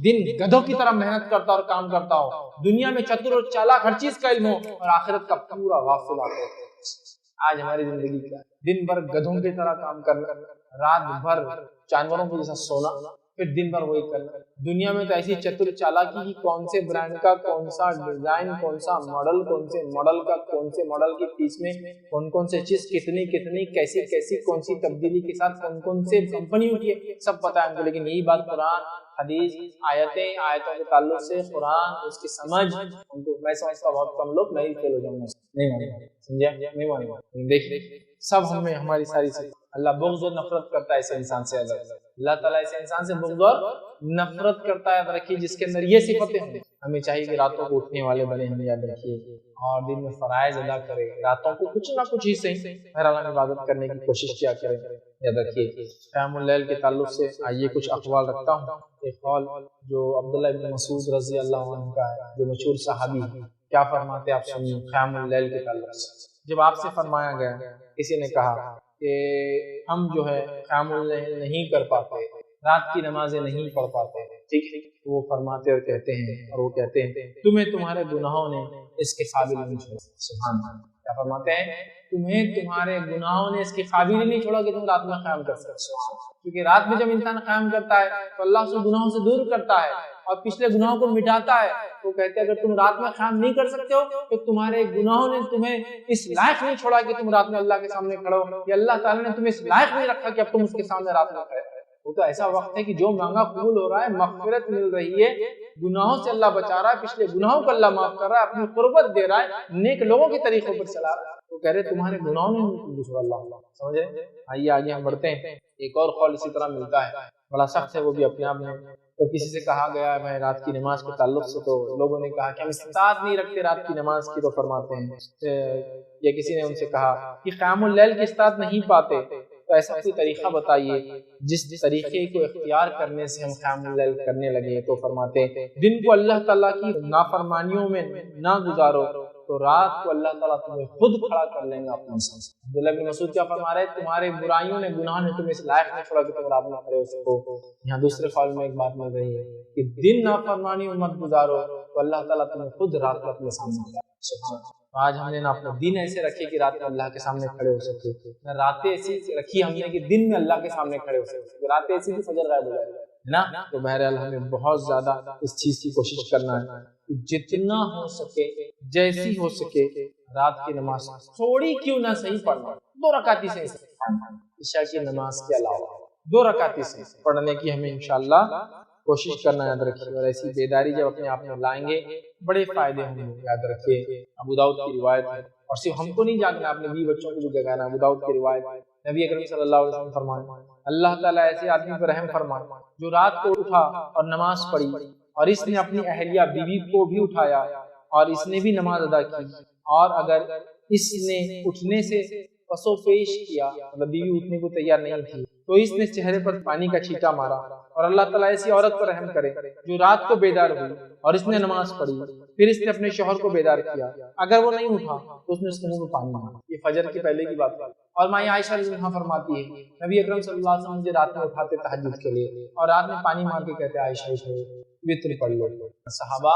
دن گدھوں کی طرح محنت کرتا اور کام کرتا ہو، دنیا میں چتر اور چالاک ہر چیز کا علم ہو اور آخرت کا پورا غافل ہو۔ آج ہماری زندگی کیا ہے؟ دن بھر گدھوں کی طرح کام کرنا، رات بھر جانوروں کے جیسا سونا، پھر دن بھر وہی کرنا۔ دنیا میں تو ایسی چتر چالاکی کی کون سے برانڈ کا کون سا ڈیزائن، کون سا ماڈل، کون سے ماڈل کا کون سے ماڈل کے پیچ میں کون سے چیز کتنی کتنی کیسی کیسی کون سی تبدیلی کے ساتھ کون سے کمپنیوں کی سب پتہ ہے ہم کو، لیکن یہی بات قرآن حدیث آیتوں کے تعلق سے قرآن اس کی سمجھ ان کو میں سمجھتا بہت کم لوگ نہیں فیل ہو جائیں گے، نہیں مانیں، سمجھا نہیں مانیں گے۔ دیکھیں سب ہمیں ہماری ساری اللہ بغض اور نفرت کرتا ہے ایسے انسان سے، اللہ تعالیٰ ایسے انسان سے بغض اور نفرت کرتا ہے۔ رکھیے جس کے اندر یہ صفتیں ہیں، ہمیں چاہیے کہ راتوں کو اٹھنے والے بنے ہم، یاد رکھیے، اور دن میں فرائض ادا کریں، راتوں کو کچھ نہ کچھ ہی صحیح بہرحال عبادت کرنے کی کوشش کیا کریں، یاد رکھیے۔ قیام اللیل کے تعلق سے آئیے کچھ اقوال رکھتا ہوں۔ ایک قول جو عبداللہ بن مسعود رضی اللہ عنہ کا ہے، جو مشہور صحابی ہے، کیا فرماتے آپ سنیے قیام اللیل کے تعلق سے۔ جب آپ سے فرمایا گیا، کسی نے کہا کہ ہم جو ہے قیام اللیل نہیں کر پاتے، رات کی نمازیں نہیں پڑھ پاتے، ٹھیک ہے، وہ فرماتے اور کہتے ہیں، اور وہ کہتے ہیں تمہیں تمہارے گناہوں نے اس کے قابل نہیں چھوڑا۔ سبحان اللہ، کیا فرماتے ہیں؟ تمہیں تمہارے گناہوں نے اس کے قابل ہی نہیں چھوڑا کہ تم رات میں قیام کر سکتے، کیونکہ رات میں جب انسان قیام کرتا ہے تو اللہ سے گناہوں سے دور کرتا ہے اور پچھلے گناہوں کو مٹاتا ہے۔ وہ کہتے ہیں اگر تم رات میں قیام نہیں کر سکتے ہو تو تمہارے گناہوں نے تمہیں اس لائق نہیں چھوڑا کہ تم رات میں اللہ کے سامنے کھڑے ہو، یا اللہ تعالیٰ نے تمہیں اس لائق نہیں رکھا کہ اب تم اس کے سامنے رات میں کھڑے ہو۔ وہ تو ایسا وقت ہے کہ جو مانگا قبول ہو رہا ہے، مغفرت مل رہی ہے، گناہوں سے اللہ بچا رہا ہے، پچھلے گناہوں کو اللہ معاف کر رہا ہے، اپنی قربت دے رہا ہے، نیک لوگوں کے طریقوں پر چلا رہا ہے۔ وہ کہہ رہے تمہارے گناہوں نے چھوڑا اللہ، سمجھ رہے؟ آئیے آگے ہم بڑھتے ہیں۔ ایک اور قول اسی طرح ملتا ہے، بڑا سخت ہے وہ بھی اپنے آپ میں۔ تو کسی سے کہا گیا ہے رات کی نماز کے تعلق سے، تو لوگوں نے کہا کہ ہم استطاعت نہیں رکھتے رات کی نماز کی، تو فرماتے ہیں، یا کسی نے ان سے کہا کہ قیام اللیل کی استطاعت نہیں پاتے، تو ایسا کوئی طریقہ بتائیے جس طریقے کو اختیار کرنے سے ہم قیام اللیل کرنے لگے۔ تو فرماتے ہیں دن کو اللہ تعالیٰ کی نافرمانیوں میں نہ گزارو تو رات کو اللہ تعالیٰ تمہیں خود کھڑا کر لیں گا اپنے ساتھ۔ عبداللہ بن مسعود کیا فرما رہے ہیں؟ تمہارے برائیوں نے، گناہ نے تمہیں اس لائق نہیں چھوڑا کہ تم رات میں کھڑے ہو سکو۔ یہاں دوسرے قول میں ایک بات مل رہی ہے کہ دن نافرمانی مت گزارو تو اللہ تعالیٰ تمہیں خود رات کو اپنے سامنے لایا۔ آج ہم نے نا اپنا دن ایسے رکھے کہ رات میں اللہ کے سامنے کھڑے ہو سکے، نہ راتیں ایسی رکھی ہم نے کہ دن میں اللہ کے سامنے کھڑے ہو سکے، راتیں ایسی کہ فجر غائب ہو جائے نا۔ تو بہرحال ہمیں بہت زیادہ اس چیز کی کوشش کرنا ہے کہ جتنا ہو سکے، جیسی ہو سکے، رات کی نماز تھوڑی کیوں نہ صحیح پڑھنا، 2 رکعت سے عشاء کی نماز کے علاوہ 2 رکعت سے پڑھنے کی ہمیں انشاءاللہ کوشش کرنا یاد رکھیے۔ اور ایسی بیداری جب اپنے آپ میں لائیں گے بڑے فائدے ہوں گے، یاد رکھیے۔ ابو داؤد کی روایت ہے، اور صرف ہم کو نہیں جاگنا، اپنے بیوی بچوں کو بھی جگانا۔ ابو داؤد کی روایت ہے، نبی اکرم صلی اللہ علیہ وسلم فرمائے اللہ تعالیٰ ایسے آدمی پر رحم فرمائے جو رات کو اٹھا اور نماز پڑھی، اور اس نے اپنی اہلیہ بیوی کو بھی اٹھایا اور اس نے بھی نماز ادا کی، اور اگر اس نے اٹھنے سے پسو پیش کیا، مطلب بیوی اٹھنے کو تیار نہیں تھی، تو اس نے چہرے پر پانی کا چھینٹا مارا۔ اور اللہ تعالیٰ ایسی عورت پر رحم کرے جو رات کو بیدار ہوئی اور اس نے نماز پڑھی، پھر اس نے اپنے شوہر کو بیدار کیا، اگر وہ نہیں اٹھا تو اس نے اس کے منہ میں پانی مارا۔ یہ فجر کے پہلے کی بات ہے۔ اور ماں عائشہ رضی اللہ عنہا فرماتی ہے نبی اکرم صلی اللہ علیہ وسلم مجھے رات میں اٹھاتے تہجد کے لیے، اور رات میں پانی مار کے کہتے عائشہ وتر پڑھ لو۔ صحابہ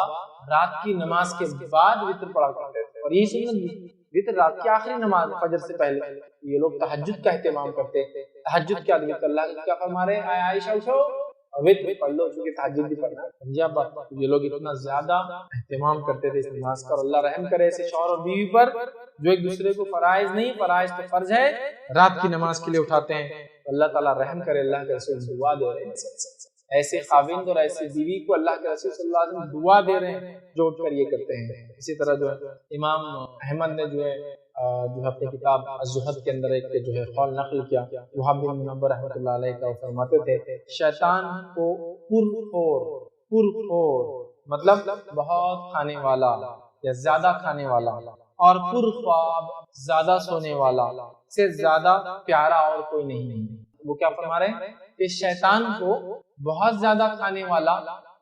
رات کی نماز کے بعد وتر پڑھا کرتے تھے، اور یہی سنت بھی، وتر رات کی آخری نماز فجر سے پہلے۔ یہ لوگ تہجد کا اہتمام کرتے ہیں۔ تہجد کیا وتر، اللہ کیا فرما رہے ہیں عائشہ اٹھو وتر پڑھ لو، کیونکہ تہجد بھی پڑھنا ہے۔ یہ لوگ اتنا زیادہ اہتمام کرتے تھے اس نماز کا، اور اللہ رحم کرے ایسے شوہر اور بیوی پر جو ایک دوسرے کو فرائض نہیں، فرائض تو فرض ہے، رات کی نماز کے لیے اٹھاتے ہیں۔ اللہ تعالیٰ رحم کرے، اللہ کے رسول دعا دے رہے ہیں ایسے خاوند اور ایسی بیوی کو، اللہ کے رسول صلی اللہ علیہ وسلم دعا دے رہے ہیں جو اٹھ کر یہ کرتے ہیں۔ اسی طرح جو ہے امام احمد نے جو ہے اپنی کتاب الزہد کے اندر ایک جو ہے قول نقل کیا، وہاب بن منبر رحمۃ اللہ علیہ کا فرماتے تھے شیطان کو پرخور مطلب بہت کھانے والا یا زیادہ کھانے والا، اور پرخواب زیادہ سونے والا سے زیادہ پیارا اور کوئی نہیں۔ وہ کیا فرما رہے ہیں کہ شیطان کو بہت زیادہ کھانے والا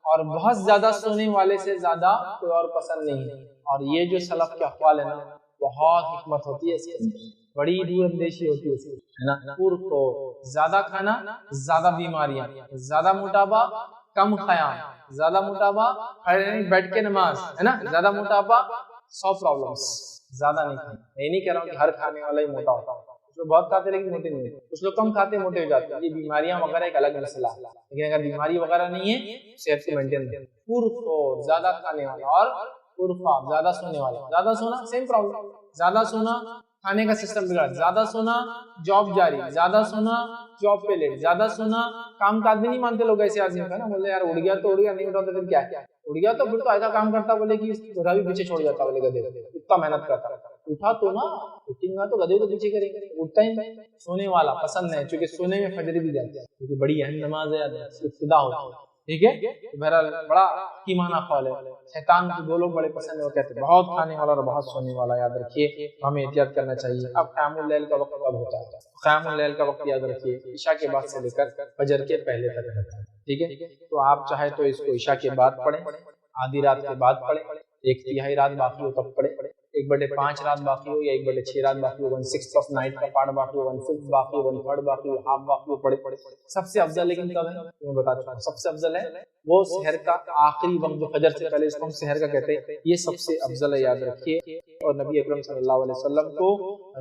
اور بہت زیادہ سونے والے سے زیادہ کوئی اور پسند نہیں ہے۔ اور یہ جو سلف کے اقوال ہے نا، بہت حکمت ہوتی ہے اس کے اندر، بڑی دور اندیشی ہوتی ہے اس میں نا۔ زیادہ کھانا، زیادہ بیماریاں، زیادہ موٹاپا، کم خیام، زیادہ موٹاپا بیٹھ کے نماز ہے نا، زیادہ موٹاپا 100 پرابلمس، زیادہ نہیں کھانا۔ میں نہیں کہہ رہا ہوں کہ ہر کھانے والا ہی موٹا ہوتا ہے، کچھ لوگ بہت کھاتے لیکن موٹے نہیں ہوتے، کچھ لوگ کم کھاتے موٹے ہو جاتے ہیں۔ یہ بیماریاں وغیرہ ایک الگ مسئلہ ہے، لیکن اگر بیماری وغیرہ نہیں ہے صحت کو مینٹین کریں۔ پرخور زیادہ کھانے والا، اور پرخواب زیادہ سونے والا۔ زیادہ سونا سیم پرابلم، زیادہ سونا کھانے کا سسٹم بگڑا، زیادہ سونا جاب جاری، زیادہ سونا جاب پہ لیٹ، زیادہ سونا کام کا آدمی نہیں مانتے لوگ ایسے آدمی کا نا، بولے یار اڑ گیا تو اڑ گیا، نہیں اٹھا تو پھر کیا ہے، اڑ گیا تو پھر تو ایسا کام کرتا بولے کہ گدھا بھی پیچھے چھوڑ جاتا، بولے گدھے اتنا محنت کرتا، اٹھا تو نا، اٹھیں گا تو گدھے کو پیچھے کریں گے، اٹھتا ہی نہیں۔ سونے والا پسند ہے، چونکہ سونے میں فجر بھی جاتی ہے، کیونکہ بڑی اہم نماز ہے، ابتدا ہوتی ہے، ٹھیک ہے۔ بہرحال بڑا حکیمانہ قول ہے۔ شیطان کو 2 لوگ بڑے پسند ہیں، وہ کہتے ہیں بہت کھانے والا اور بہت سونے والا، یاد رکھیے ہمیں احتیاط کرنا چاہیے۔ اب قیام اللیل کا وقت کب ہوتا ہے؟ قیام اللیل کا وقت یاد رکھیے عشاء کے بعد سے لے کر فجر کے پہلے تک رہتا ہے، ٹھیک ہے۔ تو آپ چاہے تو اس کو عشاء کے بعد پڑھیں، آدھی رات کے بعد پڑھیں، 1/3 رات باقی ہو تب پڑھیں، 1/5 رات باقی ہو یا 1/6 رات باقی ہو، 1/6 آف نائٹ کا پارٹ باقی ہو، 1/5 باقی ہو، 1/3 باقی ہو، ہاف باقی ہو، پڑھے۔ سب سے افضل لیکن کب ہے میں بتا چکا ہوں، سب سے افضل ہے وہ سحر کا آخری وقت جو فجر سے پہلے، اس کو ہم سحر کا کہتے ہیں، یہ سب سے افضل ہے، یاد رکھیے۔ اور نبی اکرم صلی اللہ علیہ وسلم کو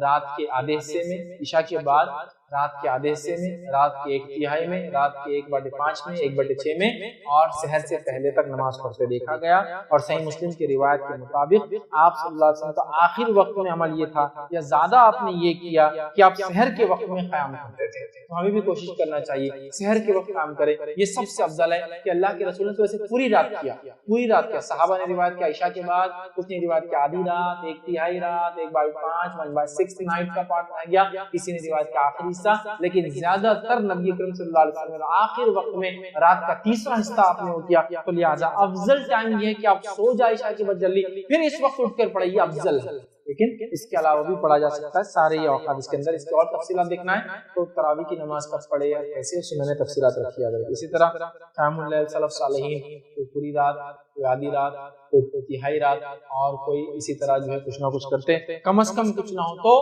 رات کے آدھے حصے میں، عشاء کے بعد رات کے آدھے حصے میں، رات کے 1/3 میں، رات کے 1/5 میں، 1/6 میں، اور سحر سے پہلے تک نماز پڑھتے دیکھا گیا۔ اور صحیح مسلم کی روایت کے مطابق آپ صلی اللہ علیہ وسلم کا آخر وقت میں عمل یہ تھا، یا زیادہ آپ نے یہ کیا کہ آپ سحر کے وقت میں قیام کرتے تھے۔ تو ہمیں بھی کوشش کرنا چاہیے سحر کے وقت قیام کریں، یہ سب سے افضل ہے کہ اللہ کے رسول نے تو ایسے پوری رات کیا، پوری رات کیا۔ صحابہ نے روایت کیا عشاء کے بعد، کچھ نے روایت کیا آدھی رات، 1/3 رات، 1/5، 1/6 نائٹ کا پارٹ رہ گیا، کسی نے روایت کیا آخری حصہ، لیکن زیادہ تر نبی اکرم صلی اللہ علیہ وسلم نے آخر وقت میں رات کا تیسرا حصہ آپ نے کیا۔ تو لہٰذا افضل ٹائم یہ ہے کہ آپ سو جائے عشاء کے بعد جلدی، پھر اس وقت اٹھ کر پڑھیں، یہ افضل ہے۔ لیکن اس کے علاوہ بھی پڑھا جا سکتا ہے سارے یہ اوقات اس کے اندر. اس کی اور تفصیلات دیکھنا ہے تو تراویح کی نماز کب پڑھے یا کیسے، اس میں نے تفصیلات رکھی ہے. اسی طرح قیام اللیل سلف صالحین، کوئی پوری رات، کوئی آدھی رات، کوئی تہائی رات، اور کوئی اسی طرح جو ہے کچھ نہ کچھ کرتے ہیں. کم از کم کچھ نہ ہو تو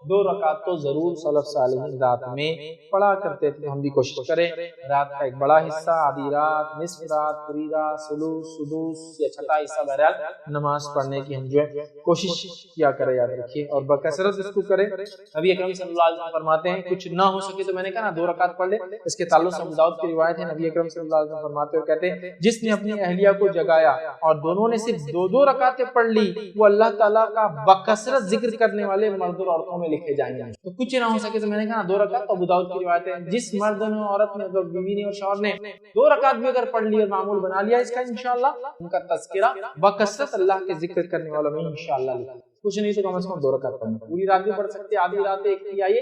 2 رکعت تو ضرور سلف صالحین رات میں پڑھا کرتے تھے. ہم بھی کوشش کریں رات کا ایک بڑا حصہ، آدھی رات، نصف رات، پوری رات، ثلث، سدس یا چھٹا حصہ بہرحال نماز پڑھنے کی ہم جو ہے کوشش کیا کرے. یاد رکھیے اور بکثرت اس کو کرے. نبی اکرم صلی اللہ علیہ وسلم فرماتے ہیں کچھ نہ ہو سکے تو میں نے کہا نا 2 رکعت پڑھ لے. اس کے تعلق سے ابو داؤد کی روایت ہے، نبی اکرم صلی اللہ علیہ وسلم فرماتے ہوئے کہتے ہیں جس نے اپنی اہلیہ کو جگایا اور دونوں نے صرف 2 رکعتیں پڑھ لی، وہ اللہ تعالیٰ کا بکثرت ذکر کرنے والے مرد اور عورتوں میں لکھے جائیں گے. تو کچھ نہ ہو سکے تو میں نے کہا 2 رکعت. ابو داؤد کی روایت ہے جس مرد نے، عورت نے، بیوی نے اور شوہر نے 2 رکعت بھی اگر پڑھ لی اور معمول بنا لیا اس کا، انشاءاللہ ان کا تذکرہ بکثرت اللہ کے ذکر کرنے والوں میں انشاءاللہ لکھا. کچھ نہیں تو کم از کم 2 رکعت پڑھنا. پوری رات بھی پڑھ سکتے، آدھی رات ایک تہائی،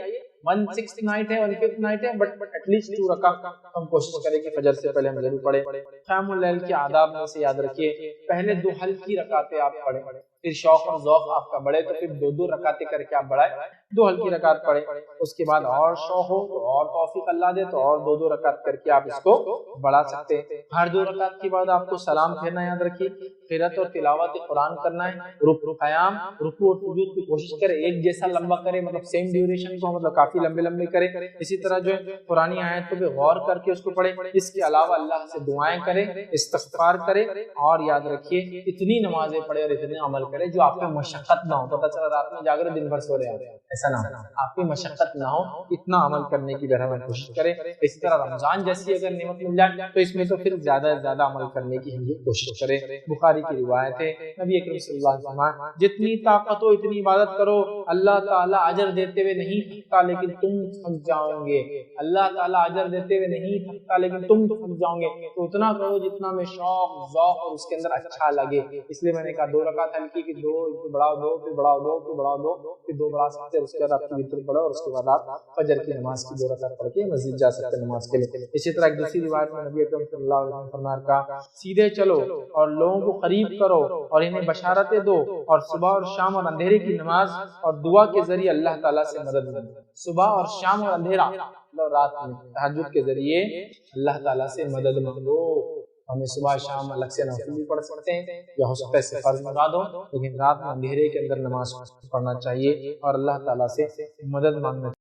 1/6 نائٹ ہے، 1/5 نائٹ ہے، بٹ ایٹ لیسٹ 2 رکعت ہم کوشش کریں کہ فجر سے پہلے ہم ضرور پڑھیں. قیام اللیل کے آداب میں سے یاد رکھیے پہلے 2 ہلکی رکعتیں آپ پڑھیں، پھر شوق اور ذوق آپ کا بڑھے تو پھر 2 رکعتیں کر کے آپ بڑھائیں، 2 ہلکی رکعت پڑھیں. اس کے بعد اور شوق ہو تو اور توفیق اللہ دے تو اور 2 رکعت کر کے آپ اس کو بڑھا سکتے ہیں. ہر 2 رکعت کے بعد آپ کو سلام پھیرنا یاد رکھیے. قرات اور تلاوت قرآن کرنا ہے. قیام، رکوع اور سجود کی کوشش کرے ایک جیسا لمبا کرے، مطلب سیم ڈیوریشن کو، مطلب کافی لمبے لمبے کرے. اسی طرح جو ہے قرآنی آیت پہ غور کر کے اس کو پڑھے. اس کے علاوہ اللہ سے دعائیں کرے، استغفار کرے، اور یاد رکھیے اتنی نمازیں پڑھے اور اتنے عمل کرے جو آپ پہ مشقت نہ ہو. پتہ چلا رات میں جاگ رہے دن بھر سو رہے ہیں، ایسا نہ ہو. آپ کی مشقت نہ ہو، اتنا عمل کرنے کی بہرحال کوشش کرے. اسی طرح رمضان جیسی اگر نعمت مل جائے تو اس میں تو پھر زیادہ سے زیادہ عمل کرنے کی ہم کوشش کریں. بخاری کی روایت ہے، نبی اکرم صلی اللہ علیہ وسلم جتنی طاقت ہو اتنی عبادت کرو، اللہ تعالیٰ اجر دیتے ہوئے نہیں تھکتا لیکن تم تھک جاؤ گے. اللہ تعالیٰ اجر دیتے ہوئے نہیں تھکتا لیکن تم تھک جاؤ گے. تو اتنا کرو جتنا میں شوق، ذوق اور اس کے اندر اچھا لگے. اس لیے میں نے کہا 2 رکعت ہلکی کی، 2 بڑھاؤ، 2 پھر بڑھاؤ، 2 پھر بڑھاؤ، 2 پھر 2 بڑھا سکتے ہیں. اس کے بعد آپ کی وتر پڑھو اور اس کے بعد آپ فجر کی نماز کی 2 رکعت پڑھ کے مسجد جا سکتے ہیں نماز کے لیے. اسی طرح ایک دوسری روایت میں نبی اکرم صلی اللہ علیہ وسلم فرمایا کہا سیدھے چلو اور لوگوں کو قریب کرو اور انہیں بشارتیں دو، اور صبح اور شام اور اندھیرے کی نماز اور دعا کے ذریعے اللہ تعالیٰ سے مدد مانگو. صبح اور شام اور اندھیرا رات میں تہجد کے ذریعے اللہ تعالیٰ سے مدد مانگو. ہمیں صبح شام الگ سے نفل بھی پڑھ سکتے ہیں یا ہو سکتا ہے فرض مراد ہو، لیکن رات میں اندھیرے کے اندر نماز پڑھنا چاہیے اور اللہ تعالیٰ سے مدد مانگنا چاہیے.